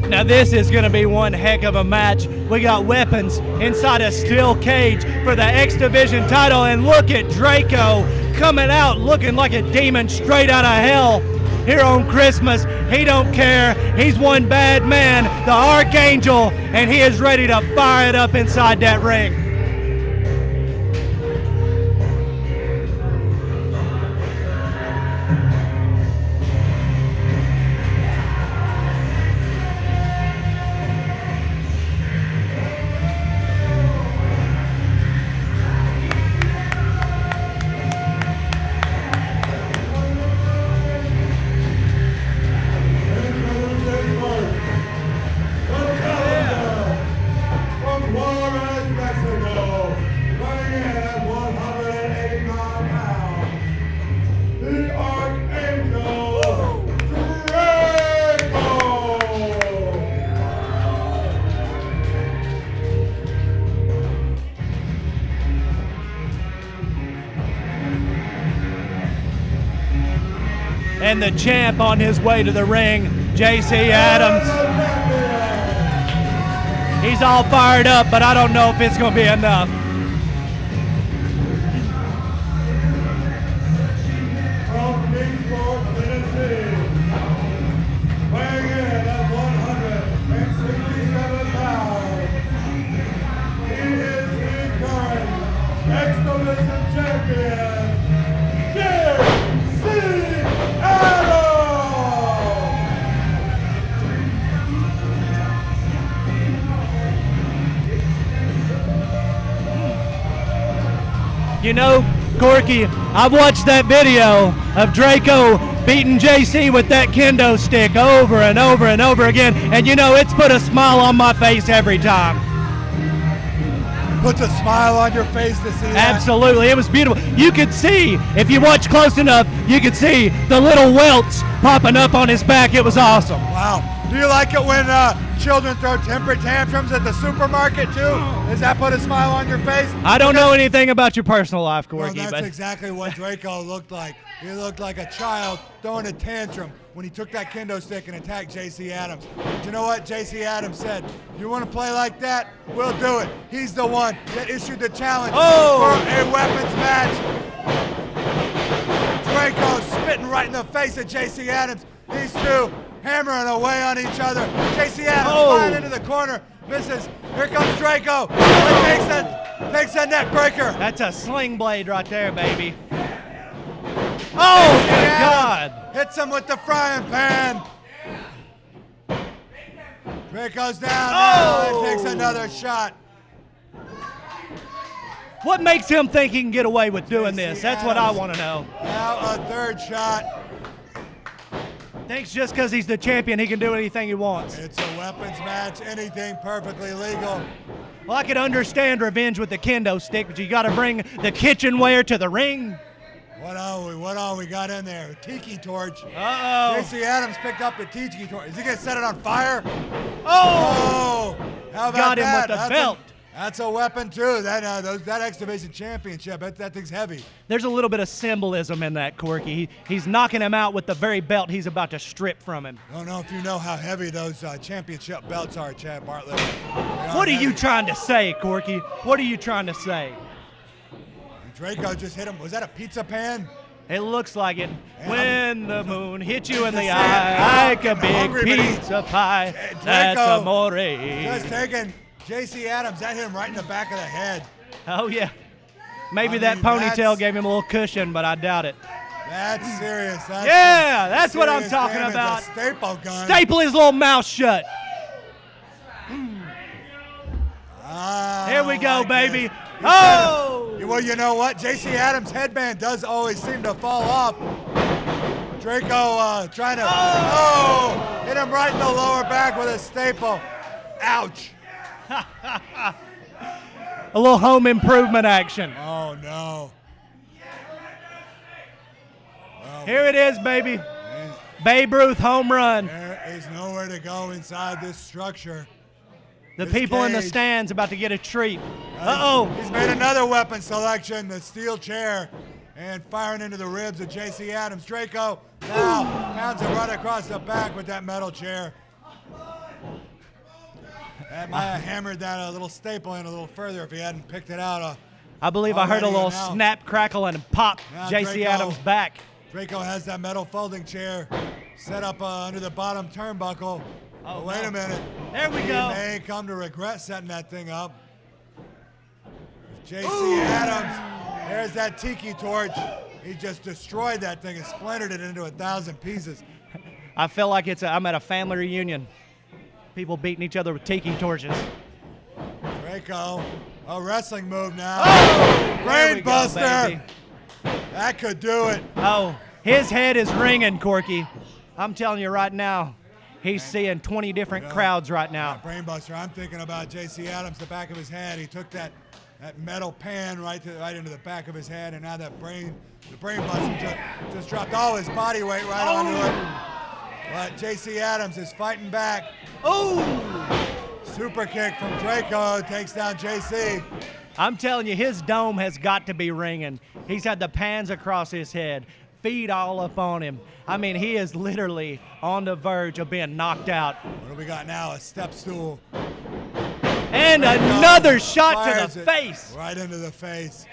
Now this is going to be one heck of a match. We got weapons inside a steel cage for the X Division title, and look at Draco coming out looking like a demon straight out of hell here on Christmas. He don't care. He's one bad man, the Archangel, and he is ready to fire it up inside that ring. And the champ on his way to the ring, JC Adams. He's all fired up, but I don't know if it's going to be enough. From Kingsport, Tennessee, weighing in at 167 pounds, he is the current X Division champion, JC Adams! You know, Corky, I've watched that video of Draco beating JC with that kendo stick over and over and over again, and you know, it's put a smile on my face every time. Puts a smile on your face to see that. Absolutely, it was beautiful. You could see, if you watch close enough, you could see the little welts popping up on his back. It was awesome. Wow. Do you like it when children throw temper tantrums at the supermarket too? Does that put a smile on your face? I don't know anything about your personal life, Corky. Well, that's but exactly what Draco looked like. He looked like a child throwing a tantrum when he took that kendo stick and attacked JC Adams. But you know what JC Adams said? You want to play like that? We'll do it. He's the one that issued the challenge for a weapons match. Draco spitting right in the face of JC Adams. These two hammering away on each other. JC Adams flying into the corner. Misses. Here comes Draco. Takes a neck breaker. That's a sling blade right there, baby. Oh, my God. Hits him with the frying pan. Draco's down and takes another shot. What makes him think he can get away with doing this? That's what I Adams. want to know. Now a third shot. Thinks just because he's the champion, he can do anything he wants. It's a weapons match. Anything perfectly legal. Well, I could understand revenge with the kendo stick, but you got to bring the kitchenware to the ring. What all we got in there? A tiki torch. Uh-oh. JC Adams picked up the tiki torch. Is he gonna set it on fire? Oh! How about Got him that? with the belt. That's a weapon too. That X Division Championship. That thing's heavy. There's a little bit of symbolism in that, Corky. He's knocking him out with the very belt he's about to strip from him. I don't know if you know how heavy those championship belts are, Chad Bartlett. What are you trying to say, Corky? What are you trying to say? Draco just hit him. Was that a pizza pan? It looks like it. When the moon hits you in the Just eye, saying, like a I'm big hungry, but pizza pie. Draco That's amore. Just taking J.C. Adams. That hit him right in the back of the head. Oh, yeah. Maybe I that mean, ponytail gave him a little cushion, but I doubt it. That's serious. That's what I'm serious talking damage. about. A staple gun. Staple his little mouth shut. Here we go, like baby. this. Oh! Well, you know what? J.C. Adams' headband does always seem to fall off. Draco trying to, hit him right in the lower back with a staple. Ouch. A little home improvement action. Oh, no. Well, Here it is, baby. Babe Ruth home run. there is nowhere to go inside this structure. The This people in the cage. stands about to get a treat. Uh-oh. He's made another weapon selection, the steel chair, and firing into the ribs of J.C. Adams. Draco now pounds it right across the back with that metal chair. That might have hammered that little staple in a little further if he hadn't picked it out. I believe I heard a already little now. snap, crackle, and pop. Now J.C. Draco- Adams back. Draco has that metal folding chair set up under the bottom turnbuckle. Oh, Wait no. a minute. There we He go. may come to regret setting that thing up. J.C. Adams, there's that tiki torch. He just destroyed that thing and splintered it into 1,000 pieces. I feel like I'm at a family reunion. People beating each other with tiki torches. Draco, a wrestling move now. There Brain we go, buster. baby. That could do it. Oh, his head is ringing, Corky. I'm telling you right now, he's seeing 20 different crowds right now. Brain buster. I'm thinking about J.C. Adams, the back of his head. He took that metal pan right into the back of his head, and now the brain buster just dropped all his body weight right onto it. But J.C. Adams is fighting back. Oh! Super kick from Draco takes down J.C. I'm telling you, his dome has got to be ringing. He's had the pans across his head, feet all up on him. I mean, he is literally on the verge of being knocked out. What do we got now? A step stool. And Draco another shot to fires the it face. Right into the face.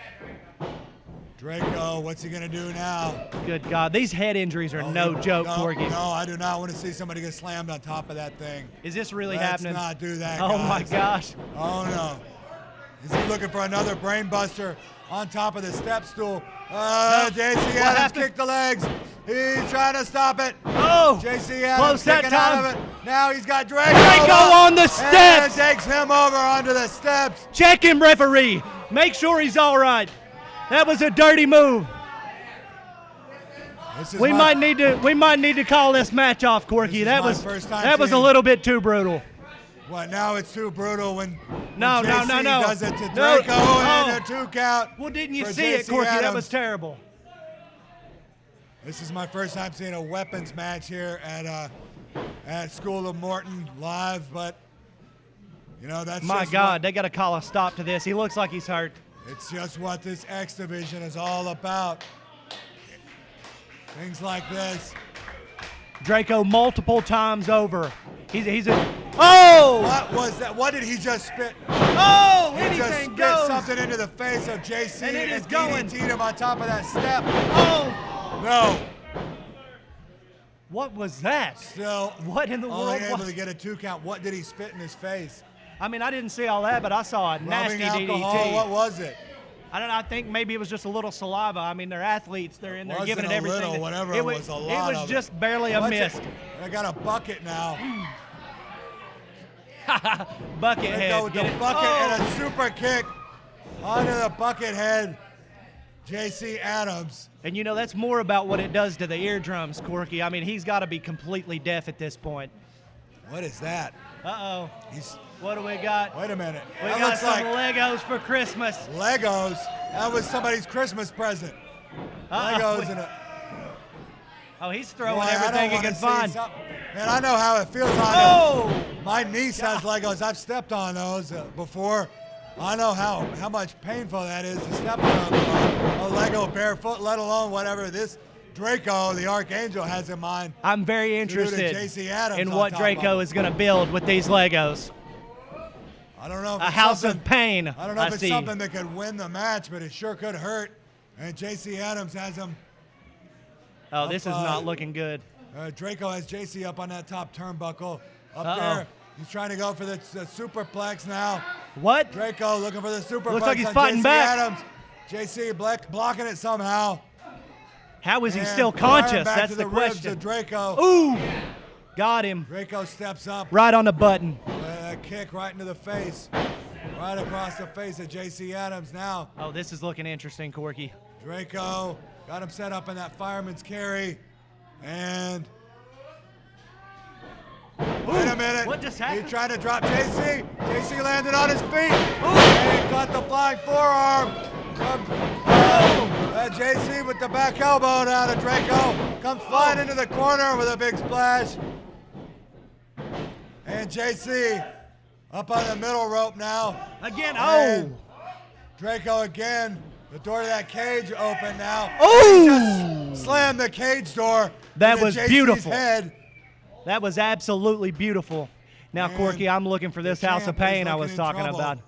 Draco, what's he going to do now? Good God, these head injuries are no joke, Corky. No, I do not want to see somebody get slammed on top of that thing. Is this really Let's happening? not do that, Oh my guys. gosh. Oh no. Is he looking for another brain buster on top of the step stool? J.C. Adams happened? kicked the legs. He's trying to stop it. Oh! J.C. Adams Close that kicking out time. of it. Now he's got Draco. Draco up, on the steps. And takes him over onto the steps. Check him, referee. Make sure he's all right. That was a dirty move. This is We my- might need to call this match off, Corky. This is That my was first time that was a seeing- little bit too brutal. What, now it's too brutal when No, JC no. does it to No. Draco Oh. and a 2 count. Well, didn't you for see it, JC Corky? That Adams. was terrible. This is my first time seeing a weapons match here at School of Morton live, but you know that's My just God, they got to call a stop to this. He looks like he's hurt. it's just what this X division is all about. Things like this. Draco multiple times over. He's a. Oh! What was that? What did he just spit? Oh! He just Anything spit goes. something into the face of JC And it is and going. DDT'd him on top of that step. Oh! No, What was that? still What in the only world able was- to get a 2 count. What did he spit in his face? I mean, I didn't see all that, but I saw a nasty Rubbing alcohol. DDT. What was it? I don't know. I think maybe it was just a little saliva. I mean, they're athletes. They're in there Wasn't giving it a everything. little, whatever it was, a lot It was of just it. barely a What's mist. it? I got a bucket now. Bucket They head. go with the Get it? bucket Oh! and a super kick onto the bucket head. J.C. Adams. And you know, that's more about what it does to the eardrums, Corky. I mean, he's got to be completely deaf at this point. What is that? Uh-oh. He's. What do we got? Wait a minute. We that got looks some like Legos for Christmas. Legos. That was somebody's Christmas present. Legos and a. Oh, he's throwing Boy, I don't everything he wanna can see find. some- Man, I know how it feels on Oh! it. My niece has Legos. I've stepped on those before. I know how much painful that is to step on a Lego barefoot, let alone whatever this Draco, the Archangel, has in mind. I'm very to do to interested JC Adams in on what top Draco of is going to build with these Legos. I don't know if A it's house something- of pain. I don't know if it's see. something that could win the match, but it sure could hurt. And JC Adams has him. Oh, this is not looking good. Draco has JC up on that top turnbuckle. Up Uh-oh. there. He's trying to go for the superplex now. What? Draco looking for the superplex. Looks like he's on fighting JC back. Adams. JC blocking it somehow. How is he And still firing conscious? back That's to the ribs question. of Draco. Ooh! Got him. Draco steps up. Right on the button. A kick right into the face. Right across the face of JC Adams now. Oh, this is looking interesting, Corky. Draco got him set up in that fireman's carry. And wait a minute. What just happened? He tried to drop JC. JC landed on his feet. And got the flying forearm from JC with the back elbow down to Draco. Comes flying into the corner with a big splash. And JC up on the middle rope now. Again, And Draco again. The door to that cage open now. Oh! Just slammed the cage door. That into was JC's beautiful. Head. That was absolutely beautiful. Now, And Corky, I'm looking for this the house of champ is pain I looking was in talking trouble about.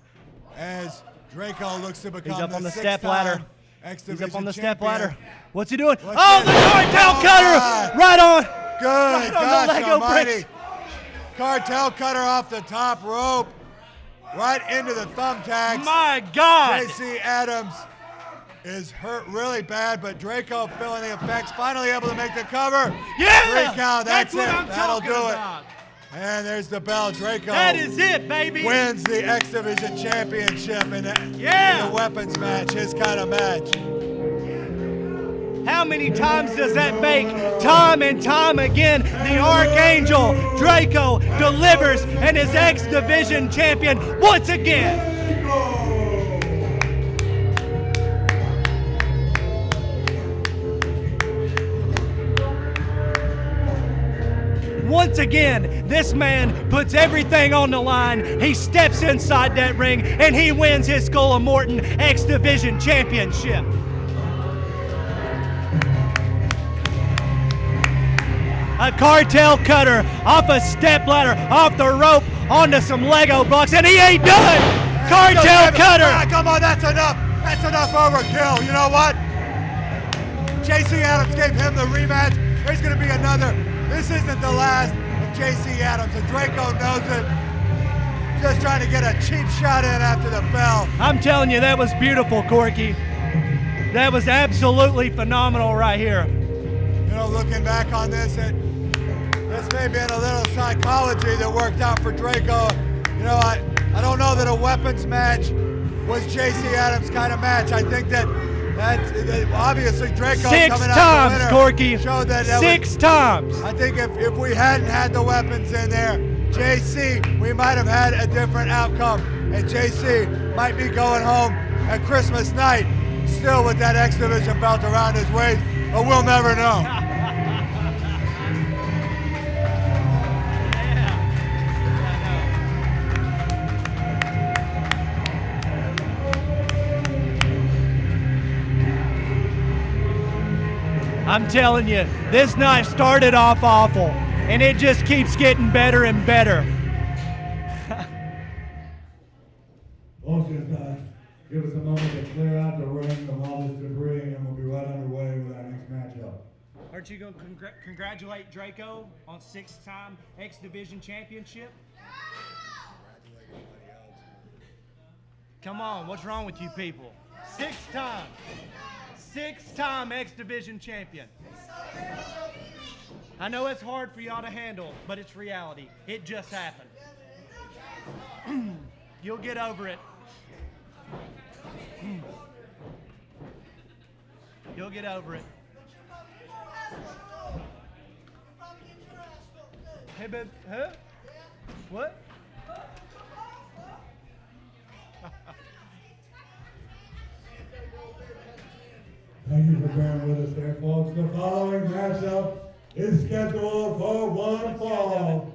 As Draco looks to become He's up on the six-time step ladder. X He's up Division on the step champion. ladder. What's he doing? What's Oh, this? the cartel Oh, cutter! my. Right on. Good Right on the gosh Lego almighty. bricks. Cartel cutter off the top rope. Right into the thumbtacks. My God. JC Adams is hurt really bad, but Draco feeling the effects, finally able to make the cover. Yeah! 3 count, that's what it. I'm That'll talking do about. it. And there's the bell. Draco That is it, baby. wins the X Division Championship in Yeah. a weapons match, his kind of match. How many times does that make? Time and time again, the Archangel Draco delivers and is X Division champion once again. Once again, this man puts everything on the line. He steps inside that ring and he wins his School of Morton X Division championship. A cartel cutter off a step ladder, off the rope, onto some Lego blocks, and he ain't done! Cartel cutter! Ah, come on, that's enough. That's enough overkill. You know what? JC Adams gave him the rematch. There's going to be another. This isn't the last of JC Adams, and Draco knows it. Just trying to get a cheap shot in after the bell. I'm telling you, that was beautiful, Corky. That was absolutely phenomenal right here. You know, looking back on this, this may have been a little psychology that worked out for Draco. You know, I don't know that a weapons match was JC Adams' kind of match. I think that obviously Draco Six coming out times, the winner Corky. showed that Six times. I think if we hadn't had the weapons in there, JC, we might have had a different outcome. And JC might be going home at Christmas night still with that X Division belt around his waist, but we'll never know. I'm telling you, this night started off awful, and it just keeps getting better and better. Bullshit time. Give us a moment to clear out the ring of all this debris, and we'll be right underway with our next matchup. Aren't you going to congratulate Draco on 6-time X Division championship? Come on, what's wrong with you people? 6-time X Division champion. I know it's hard for y'all to handle, but it's reality. It just happened. You'll get over it. You'll get over it. Hey, babe, huh? What? Thank you for bearing with us there, folks. The following matchup is scheduled for one fall,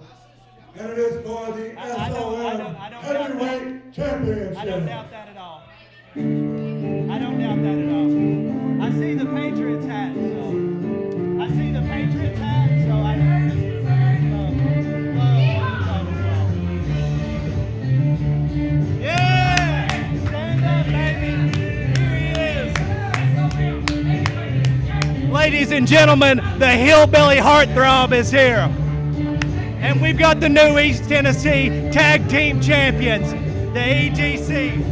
and it is for the I don't SOM doubt Heavyweight Championship. I don't doubt that at all. I don't doubt that at all. I see the Patriots hat, so I see the Patriots hat, so I yeah! Stand up, baby! Here he is! Ladies and gentlemen, the Hillbilly Heartthrob is here. And we've got the new East Tennessee Tag Team Champions, the EGC.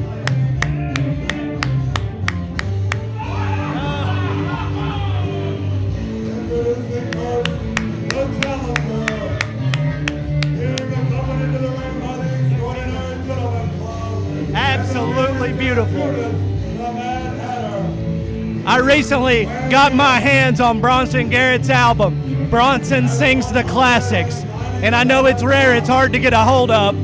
Absolutely beautiful. I recently got my hands on Bronson Garrett's album, Bronson Sings the Classics. And I know it's rare, it's hard to get a hold of.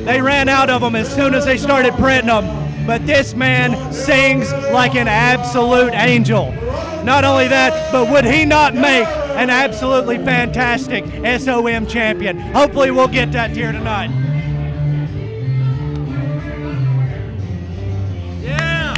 They ran out of them as soon as they started printing them. But this man sings like an absolute angel. Not only that, but would he not make an absolutely fantastic SOM champion? Hopefully we'll get that here tonight. Yeah!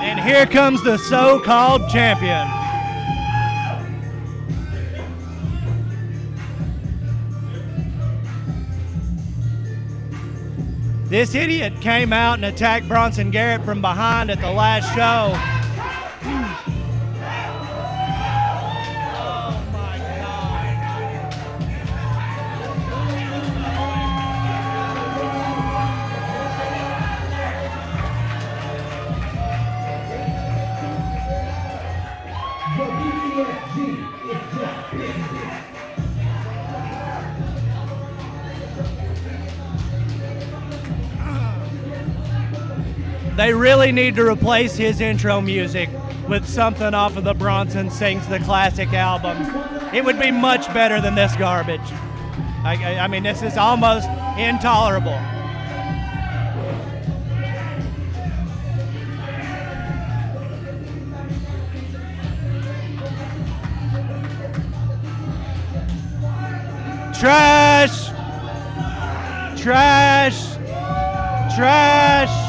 And here comes the so-called champion. This idiot came out and attacked Bronson Garrett from behind at the last show. Oh my They really need to replace his intro music with something off of the Bronson Sings the Classic album. It would be much better than this garbage. I mean, this is almost intolerable. Trash! Trash! Trash!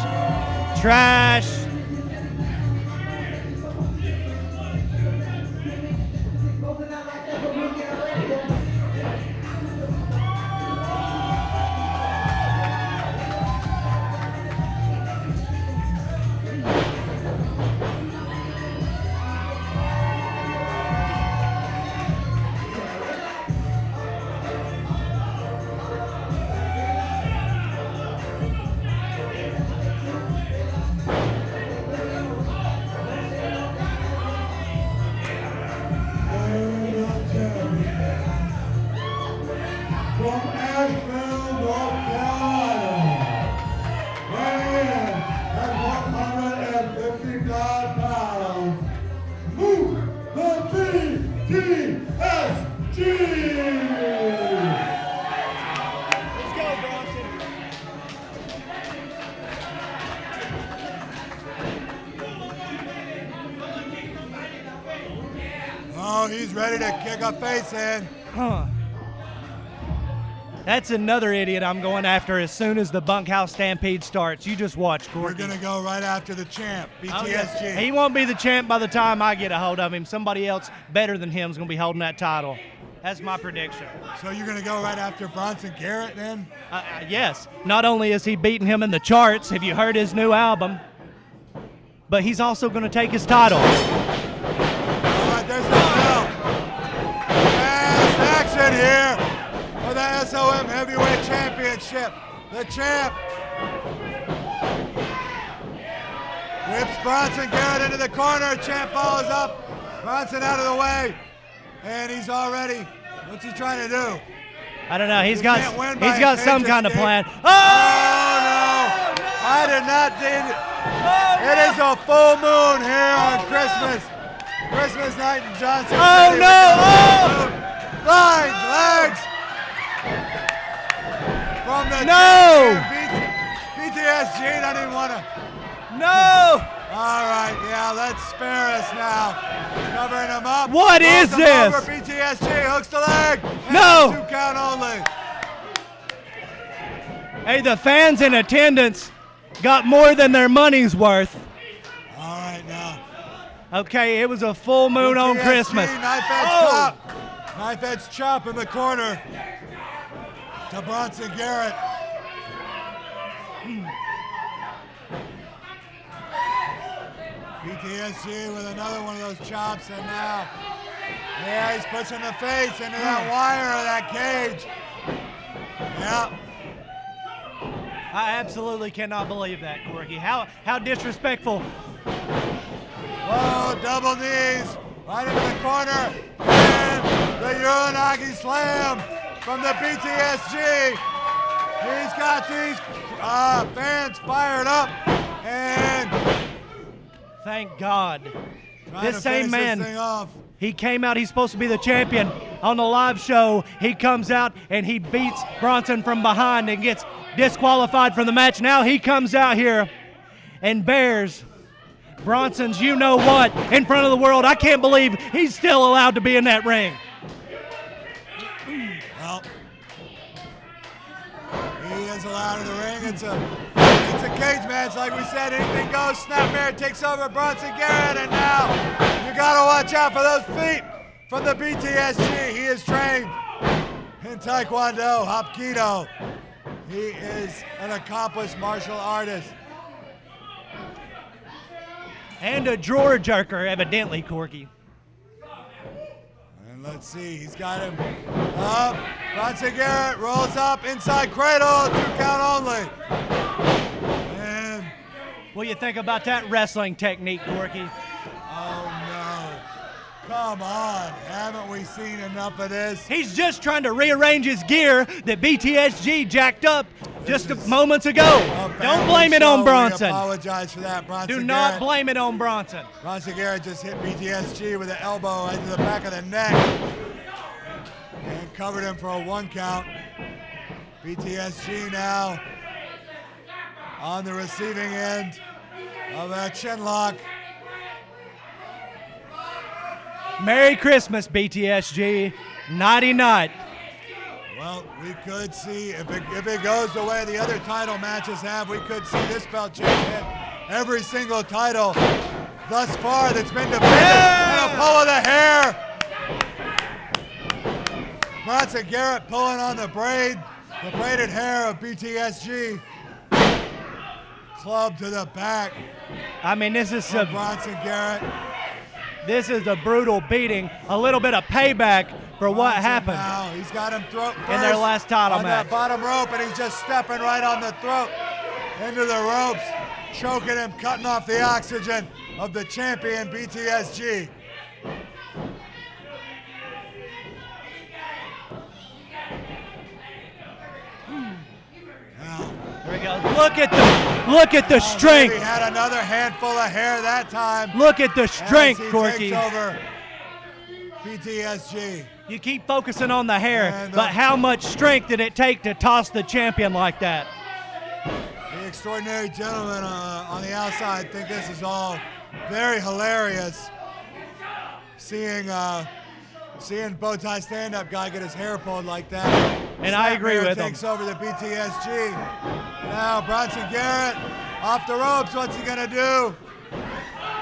Trash! Oh, he's ready to kick a face in. That's another idiot I'm going after as soon as the Bunkhouse Stampede starts. You just watch, Courtney. We're going to go right after the champ, BTSG. Oh, he won't be the champ by the time I get a hold of him. Somebody else better than him is going to be holding that title. That's my prediction. So you're going to go right after Bronson Garrett then? Yes. Not only is he beating him in the charts, have you heard his new album, but he's also going to take his title. All right, there's the bell. Fast action here for the SOM Heavyweight Championship. The champ whips Bronson Garrett into the corner. Champ follows up. Bronson out of the way. And he's already, what's he trying to do? I don't know. He's got some kind of plan. Oh, no. I did not think it. It is a full moon here on Christmas night in Johnson City. Oh, no. Oh! Lines, legs. from the No! BTSG doesn't even want to. No! All right, yeah, let's spare us now. Covering him up. What is Rolls him this? Over. BTSG hooks the leg. And No! 2 count only. Hey, the fans in attendance got more than their money's worth. All right, now. Okay, it was a full moon on BTSG, Christmas. Knife edge Oh! chop. Knife edge chop in the corner to Bronson Garrett. BTSG with another one of those chops, and now, yeah, he's pushing the face into that wire of that cage. Yeah. I absolutely cannot believe that, Corky. How disrespectful. Whoa, double knees, right into the corner, and the Uranagi slam from the BTSG. He's got these fans fired up, and Thank God. trying This to same finish man, this thing off. he came out, he's supposed to be the champion. On the live show, he comes out and he beats Bronson from behind and gets disqualified from the match. Now he comes out here and bears Bronson's you-know-what in front of the world. I can't believe he's still allowed to be in that ring. Well, he is allowed in the ring. It's a cage match, like we said. Anything goes. Snapmare takes over Bronson Garrett, and now you gotta watch out for those feet from the BTSG. He is trained in Taekwondo, Hapkido. He is an accomplished martial artist. And a drawer jerker, evidently, Corky. And let's see, he's got him up. Bronson Garrett rolls up inside cradle, 2 count only. And What do you think about that wrestling technique, Corky? oh no, come on, haven't we seen enough of this? He's just trying to rearrange his gear that BTSG jacked up just moments ago. Don't blame it on We Bronson. apologize for that, Bronson Do not Garrett. blame it on Bronson. Bronson Garrett just hit BTSG with an elbow into the back of the neck and covered him for a 1 count. BTSG now on the receiving end of a chin lock. Merry Christmas, BTSG. Nighty night. Well, we could see, if it goes the way the other title matches have, we could see this belt change hit every single title thus far that's been defended. And a pull of the hair. Bronson Garrett pulling on the braided hair of BTSG. Club to the back I mean, this is of Bronson Garrett. a brutal beating. A little bit of payback for what Bronson happened. Now, he's got him throat In their first last title on match. that bottom rope, and he's just stepping right on the throat into the ropes, choking him, cutting off the oxygen of the champion BTSG. Now, There we go. Look at the strength. He had another handful of hair that time. Look at the strength, as he Corky. takes over BTSG. You keep focusing on the hair, And, but how much strength did it take to toss the champion like that? The extraordinary gentleman on the outside think this is all very hilarious. Seeing Bowtie stand-up guy get his hair pulled like that. And I agree Snapmare with him. takes over the BTSG. Now Bronson Garrett off the ropes. What's he gonna do?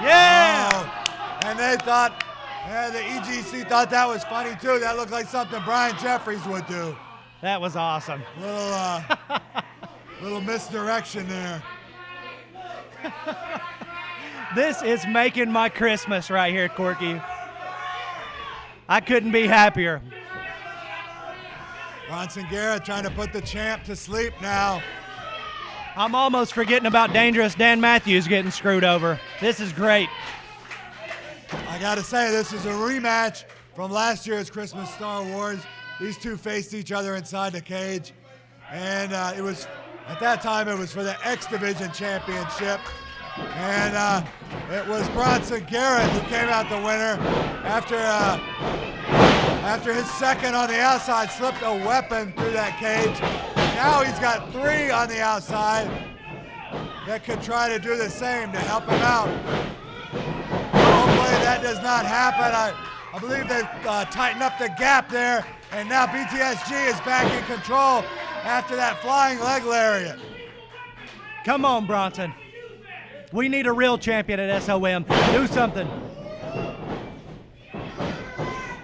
Yeah! Oh, and they thought, the EGC thought that was funny too. That looked like something Brian Jeffries would do. That was awesome. Little misdirection there. This is making my Christmas right here, Corky. I couldn't be happier. Bronson Garrett trying to put the champ to sleep now. I'm almost forgetting about Dangerous Dan Matthews getting screwed over. This is great. I gotta say, this is a rematch from last year's Christmas Star Wars. These two faced each other inside the cage, and it was, at that time, it was for the X Division Championship. And it was Bronson Garrett who came out the winner after his second on the outside slipped a weapon through that cage Now he's got 3 on the outside that could try to do the same to help him out. Hopefully that does not happen. I believe they've tightened up the gap there, and now BTSG is back in control after that flying leg lariat. Come on, Bronson. We need a real champion at SOM. Do something.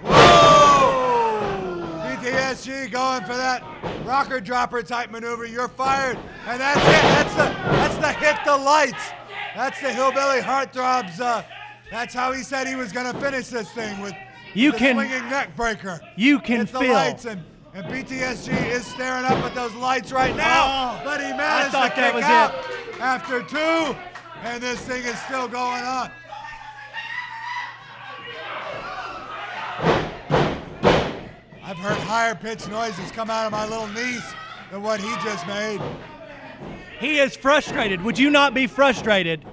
Whoa! BTSG going for that rocker dropper type maneuver. You're fired, and that's it. That's the hit the lights. That's the hillbilly heartthrobs. That's how he said he was going to finish this thing with the swinging neck breaker. You can hit the feel. lights, and BTSG is staring up at those lights right now, but he managed to kick out after 2, and this thing is still going on. I've heard higher pitched noises come out of my little niece than what he just made. He is frustrated. Would you not be frustrated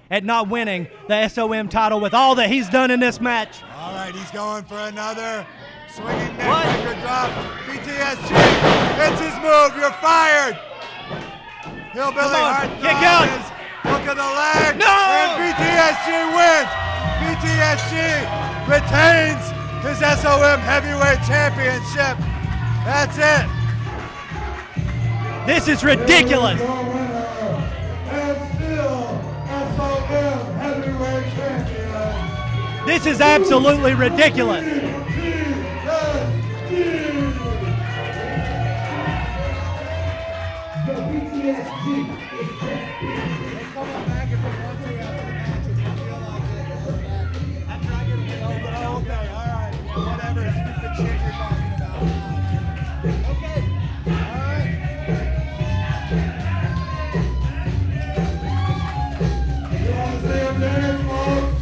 at not winning the SOM title with all that he's done in this match? All right, he's going for another swinging neck breaker drop. BTSG, it's his move. You're fired. Hillbilly heartthrob kick out. Look at the leg. No! And BTSG wins. BTSG retains his SOM Heavyweight Championship. That's it. This is ridiculous. Your winner, and still SOM Heavyweight Champion. This is absolutely ridiculous. The BTSG is champion. Coming back if they want to after the match if you feel like it. After I get it. Oh, okay, all right. Whatever stupid shit you're talking about. Okay, all right. You want to see him dance, folks?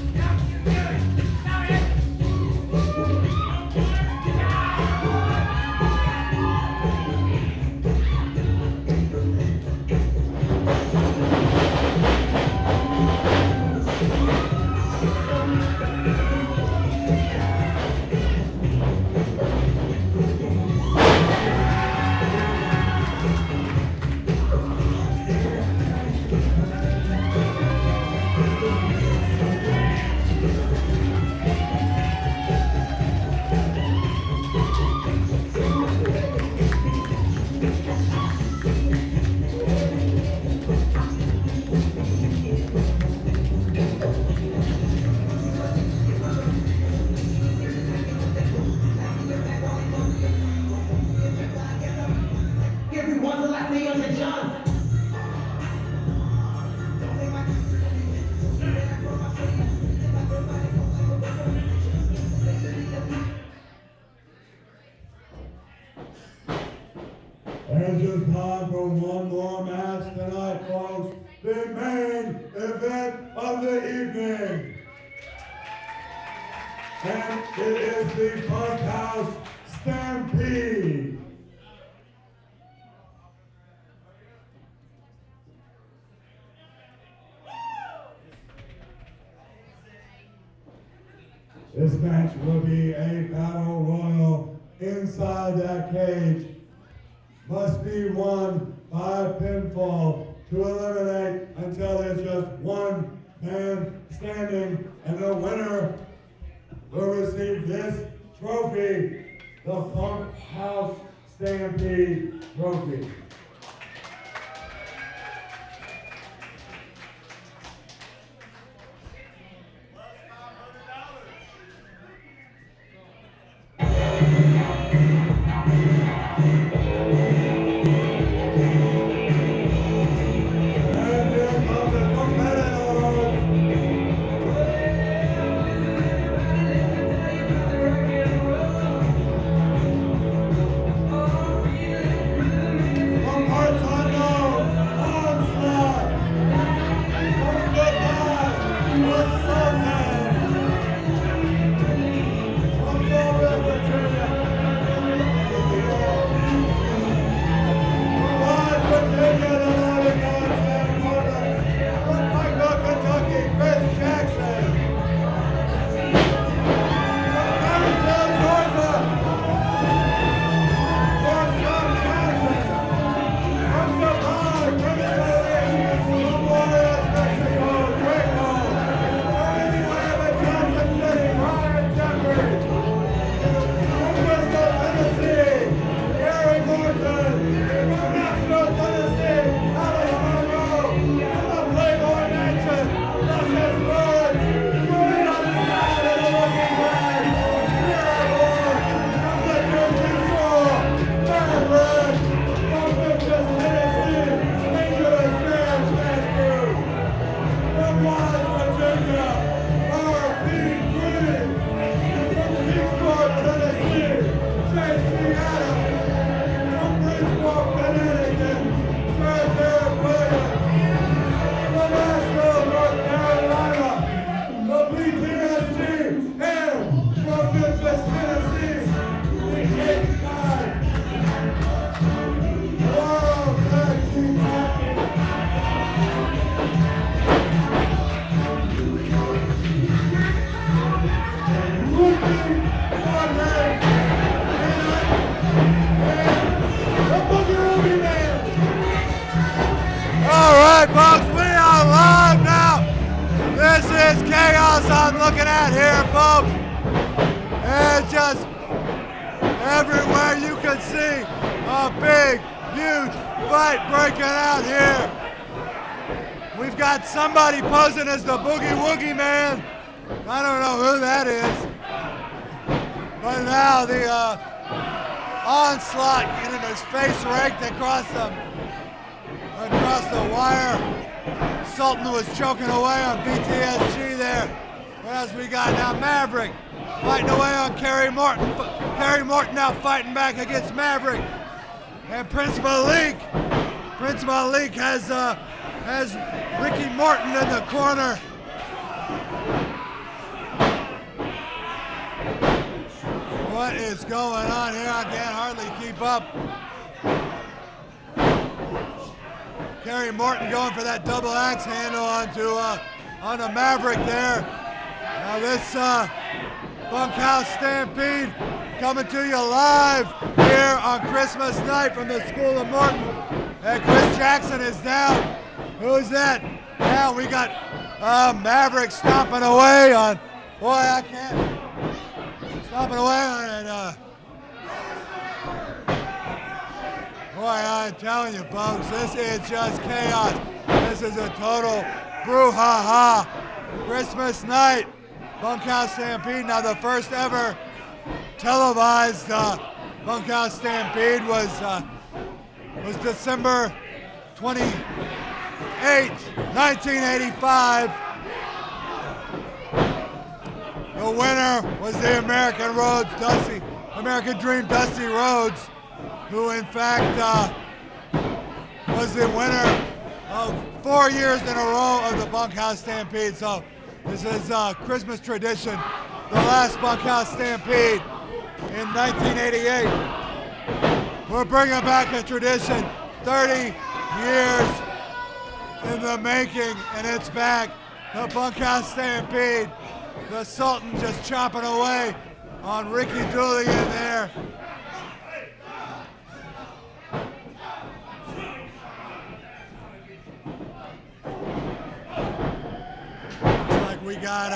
It's just time for one more match tonight, folks. The main event of the evening. And it is the Bunkhouse Stampede. This match will be a battle royal inside that cage. Must be won by pinfall to eliminate until there's just one man standing, and the winner will receive this trophy, the Bunkhouse Stampede trophy. else I'm looking at here, folks. It's just everywhere you can see a big, huge fight breaking out here. We've got somebody posing as the Boogie Woogie Man. I don't know who that is. But now the onslaught getting his face raked across the wire. Sultan was choking away on BTSG there. Whereas we got now Maverick fighting away on Kerry Morton. Kerry Morton now fighting back against Maverick. And Prince Malik has Ricky Morton in the corner. What is going on here? I can't hardly keep up. Kerry Morton going for that double axe handle on the Maverick there. Now this Bunkhouse Stampede coming to you live here on Christmas night from the School of Morton. And Chris Jackson is down. Who's that? Now we got Maverick stomping away on. Boy, I can't. Stomping away on it. Boy, I'm telling you, folks, this is just chaos. This is a total brouhaha. Christmas night, Bunkhouse Stampede. Now, the first ever televised Bunkhouse Stampede was December 28, 1985. The winner was the American Dream Dusty Rhodes, who in fact was the winner of 4 years in a row of the Bunkhouse Stampede. So this is Christmas tradition. The last Bunkhouse Stampede in 1988. We're bringing back a tradition 30 years in the making, and it's back. The Bunkhouse Stampede. The Sultan just chopping away on Ricky Dooley in there. Looks like we got,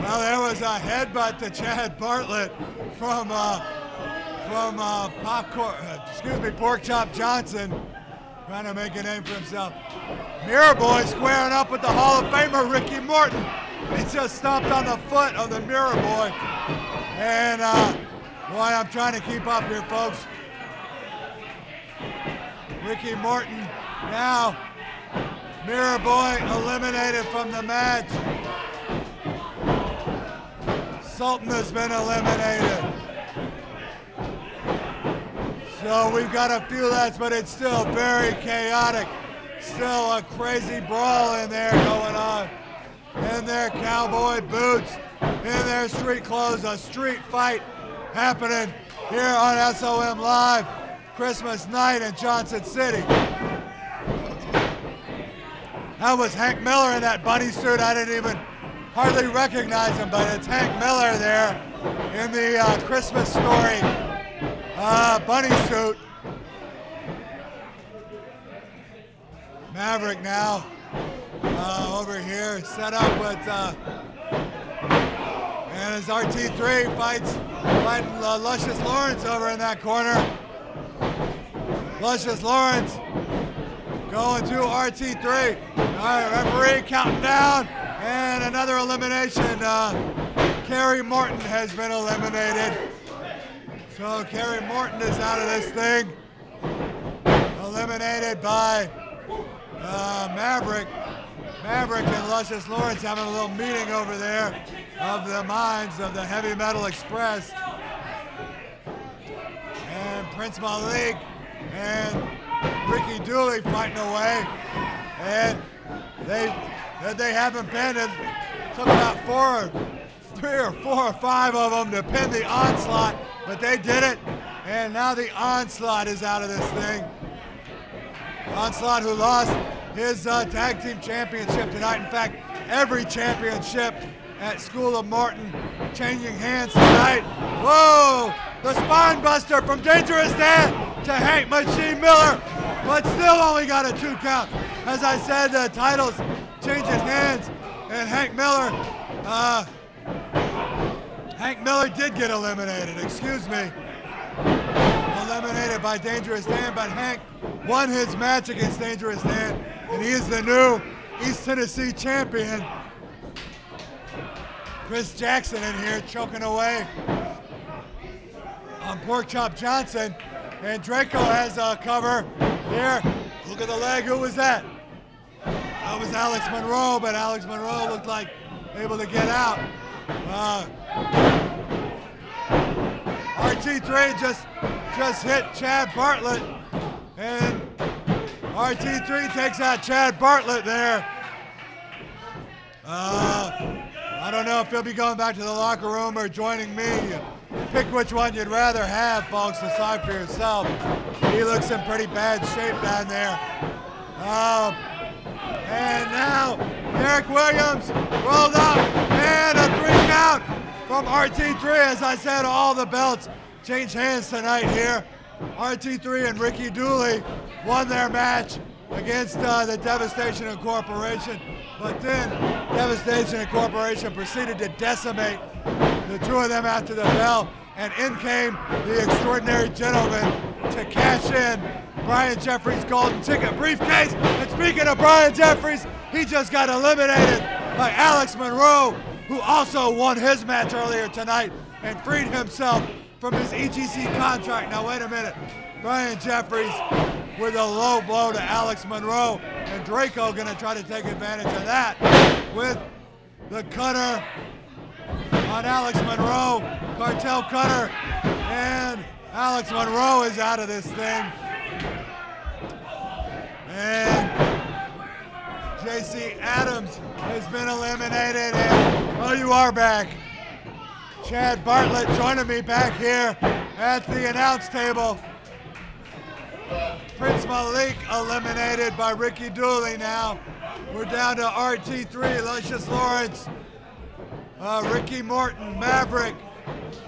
well, there was a headbutt to Chad Bartlett from Pork Chop Johnson, trying to make a name for himself. Mirror Boy squaring up with the Hall of Famer Ricky Morton. He just stomped on the foot of the Mirror Boy. And boy, I'm trying to keep up here, folks. Ricky Morton now, Mirror Boy eliminated from the match. Sultan has been eliminated. So we've got a few left, but it's still very chaotic. Still a crazy brawl in there going on. In their cowboy boots, in their street clothes, a street fight happening here on SOM Live, Christmas night in Johnson City. That was Hank Miller in that bunny suit. I didn't even hardly recognize him, but it's Hank Miller there in the Christmas Story bunny suit. Maverick now over here, set up with, and as RT3 fighting Luscious Lawrence over in that corner. Luscious Lawrence going to RT3. All right, referee counting down, and another elimination. Kerry Morton has been eliminated. So Kerry Morton is out of this thing. Eliminated by Maverick. Maverick and Luscious Lawrence having a little meeting over there of the minds of the Heavy Metal Express. And Prince Malik and Ricky Dooley fighting away. And they haven't been. It took about 3 or 4 or 5 of them to pin the Onslaught, but they did it. And now the Onslaught is out of this thing. Onslaught, who lost his tag team championship tonight. In fact, every championship at School of Morton changing hands tonight. Whoa! The spine buster from Dangerous Dan to Hank Machine Miller, but still only got a 2 count. As I said, the titles changing hands, and And Hank Miller did get eliminated, excuse me. Eliminated by Dangerous Dan, but Hank won his match against Dangerous Dan, and he is the new East Tennessee champion. Chris Jackson in here choking away on Porkchop Johnson, and Draco has a cover here. Look at the leg, who was that? That was Alex Monroe, but Alex Monroe looked like able to get out. RT3 just hit Chad Bartlett, and RT3 takes out Chad Bartlett there. I don't know if he'll be going back to the locker room or joining me. Pick which one you'd rather have, folks. Decide for yourself. He looks in pretty bad shape down there. And now Derek Williams rolled up, and a 3 count from RT3. As I said, all the belts change hands tonight here. RT3 and Ricky Dooley won their match against the Devastation Incorporation, but then Devastation Incorporation proceeded to decimate the two of them after the bell, and in came the Extraordinary Gentleman to cash in Brian Jeffries' golden ticket briefcase. And speaking of Brian Jeffries, he just got eliminated by Alex Monroe, who also won his match earlier tonight and freed himself from his EGC contract. Now wait a minute, Brian Jeffries with a low blow to Alex Monroe, and Draco gonna try to take advantage of that with the cutter on Alex Monroe, cartel cutter, and Alex Monroe is out of this thing. And JC Adams has been eliminated, and oh, you are back. Chad Bartlett joining me back here at the announce table. Prince Malik eliminated by Ricky Dooley now. We're down to RT3, Lucius Lawrence, Ricky Morton, Maverick,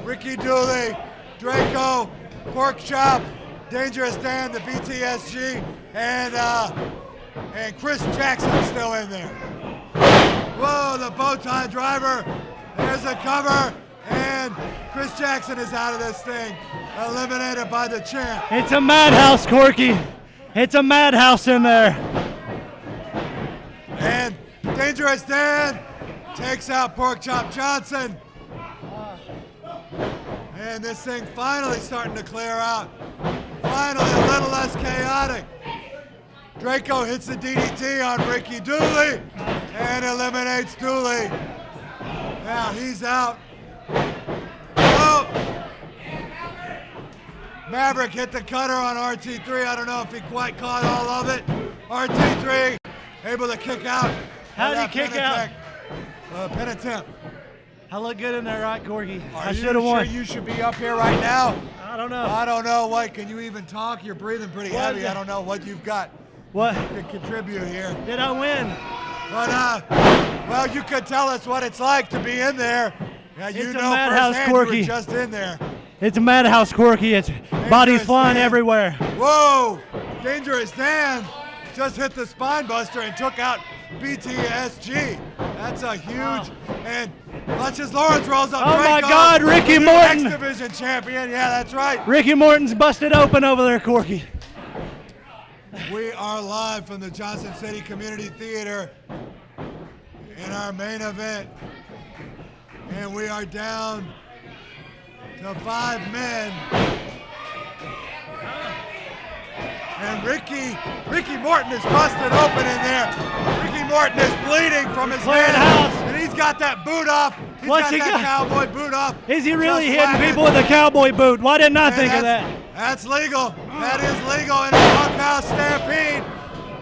Ricky Dooley, Draco, Porkchop, Dangerous Dan, the BTSG, and Chris Jackson still in there. Whoa, the bow tie driver. There's a cover, and Chris Jackson is out of this thing, eliminated by the champ. It's a madhouse, Corky. It's a madhouse in there. And Dangerous Dan takes out Porkchop Johnson. And this thing finally starting to clear out. Finally a little less chaotic. Draco hits the DDT on Ricky Dooley and eliminates Dooley. Now he's out. Oh! Maverick hit the cutter on RT3. I don't know if he quite caught all of it. RT3 able to kick out. How did he kick out? Pin attempt. I look good in there, right, Corky? I Are should you have won. sure you should be up here right now? I don't know. I don't know. What, can you even talk? You're breathing pretty What heavy. is it? I don't know what you've got What? to contribute here. Did I win? But, well, you could tell us what it's like to be in there. Yeah, you It's a know madhouse, firsthand you were Corky. just in there. It's a madhouse, Corky. It's bodies flying Dan. everywhere. Whoa! Dangerous Dan just hit the spine buster and took out BTSG. That's a huge, and Lucius Lawrence rolls up. Oh my Draco, God, Ricky the new Morton. X Division champion. Yeah, that's right. Ricky Morton's busted open over there, Corky. We are live from the Johnson City Community Theater in our main event, and we are down to 5 men. And Ricky Morton is busted open in there. Ricky Morton is bleeding from his Clear hand, the house. and he's got that boot off. He's What's got he that got? cowboy boot off. Is he really Just hitting whacking. people with a cowboy boot? Why didn't I And think of that? That's legal. That is legal in a Bunkhouse Stampede.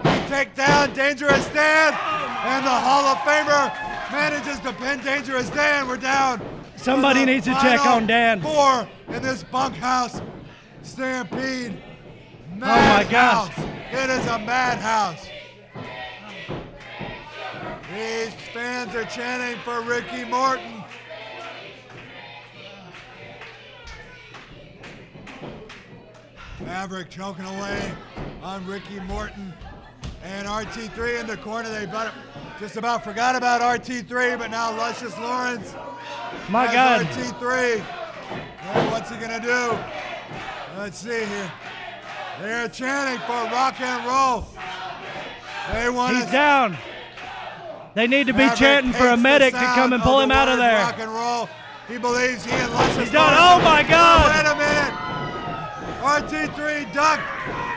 We take down Dangerous Dan, and the Hall of Famer manages to pin Dangerous Dan. We're down. Somebody for the needs to check final on Dan. 4 in this Bunkhouse Stampede. Oh my gosh. Madhouse. It is a madhouse. These fans are chanting for Ricky Morton. Maverick choking away on Ricky Morton. And RT3 in the corner. They just about forgot about RT3, but now Luscious Lawrence My has God. RT3. And what's he gonna do? Let's see here. They're chanting for rock and roll. They want He's down. They need to be chanting for a medic to come and pull him out of there. Rock and roll. He believes he and Luscious He's done. Lawrence. Oh my God. Wait a minute. RT3 ducked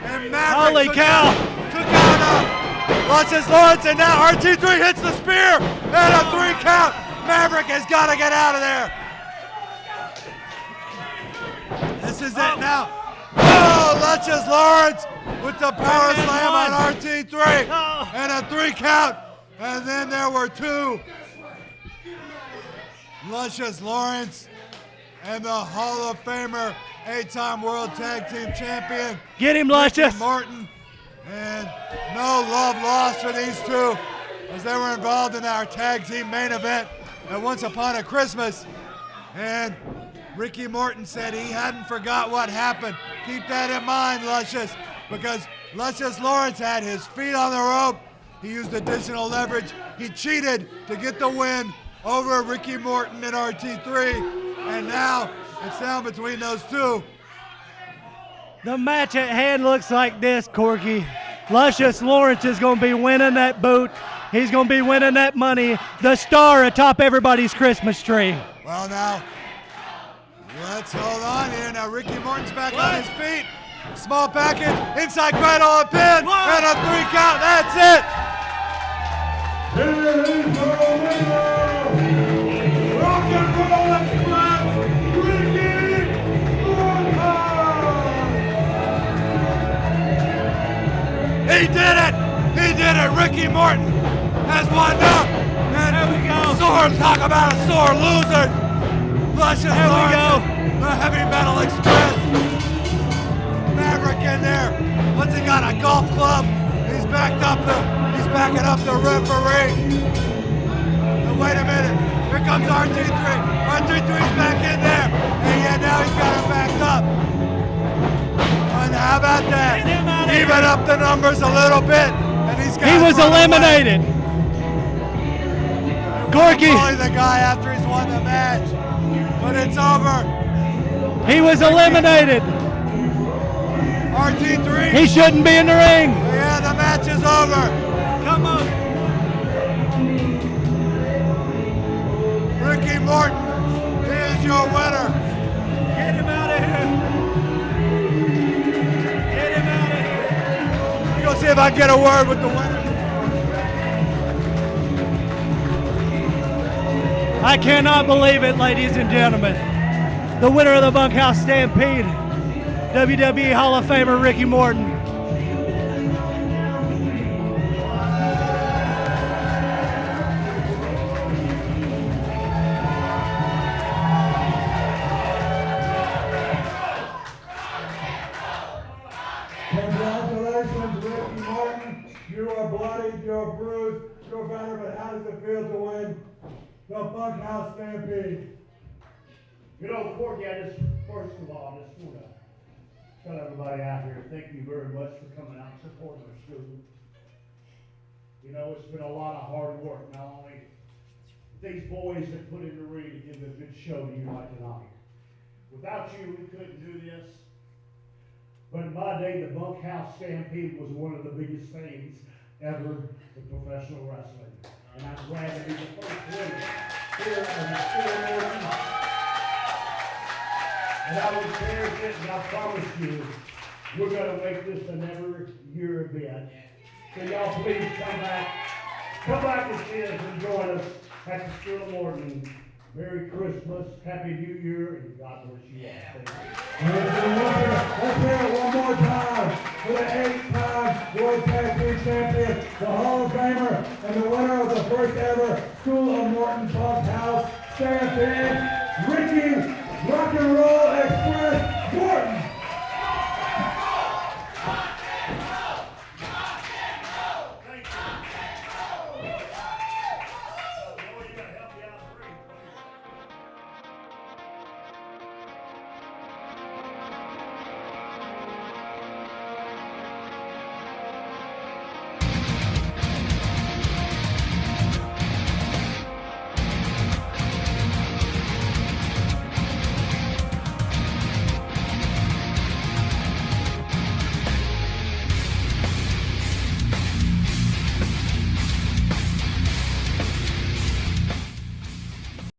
and Maverick Holy cow. took out Luscious Lawrence, and now RT3 hits the spear and a 3 count. Maverick has got to get out of there. This is it now. Oh, Luscious Lawrence with the power slam on RT3 and a 3 count. And then there were 2. Luscious Lawrence and the Hall of Famer, 8-time World Tag Team Champion. Get him, Luscious. Morton. And no love lost for these 2 as they were involved in our tag team main event at Once Upon a Christmas. And Ricky Morton said he hadn't forgot what happened. Keep that in mind, Luscious, because Luscious Lawrence had his feet on the rope. He used additional leverage. He cheated to get the win over Ricky Morton and RT3. And now it's down between those 2. The match at hand looks like this, Corky. Luscious Lawrence is going to be winning that boot. He's going to be winning that money. The star atop everybody's Christmas tree. Well, now, let's hold on here. Now, Ricky Morton's back on his feet. Small package, inside cradle, a pin, and a 3 count. That's it. Here is the winner, Rock and Roll Express, Ricky Morton! He did it! He did it! Ricky Morton has won now. And there we go. Talk about a sore loser. Luscious There we Lawrence, go. the Heavy Metal Express. Maverick in there. What's he got? A golf club. He's backing up the referee. And wait a minute. Here comes RT3. RT3's back in there. And yeah, now he's got him backed up. And how about that? Even up the numbers a little bit. And he's got He was eliminated. Corky. Bully the guy after he's won the match. But it's over. He was eliminated. RT3. He shouldn't be in the ring. Yeah, the match is over. Come on. Ricky Morton is your winner. Get him out of here. Get him out of here. I'm gonna see if I can get a word with the winner. I cannot believe it, ladies and gentlemen. The winner of the Bunkhouse Stampede, WWE Hall of Famer Ricky Morton. Congratulations, Ricky Morton. You are bloodied, you're bruised, you're better, but how does it feel to win the Bunkhouse Stampede? You know, Corky, first of all, I just want to tell everybody out here, thank you very much for coming out and supporting our student. You know, it's been a lot of hard work, not only these boys that put in the ring to give a good show to you like tonight. Without you, we couldn't do this. But in my day, the Bunkhouse Stampede was one of the biggest things ever in professional wrestling. And I'm glad to be the first winner here at the School of Morton. And I will cherish it, and I promise you, we're going to make this an every-year event. So y'all please come back and see us and join us at the School of Morton. Merry Christmas, Happy New Year, and God bless you all. Thank you. Let's hear it one more time for the 8-time World Tag Team Champion, the Hall of Famer, and the winner of the first ever School of Morton Bunkhouse Stampede,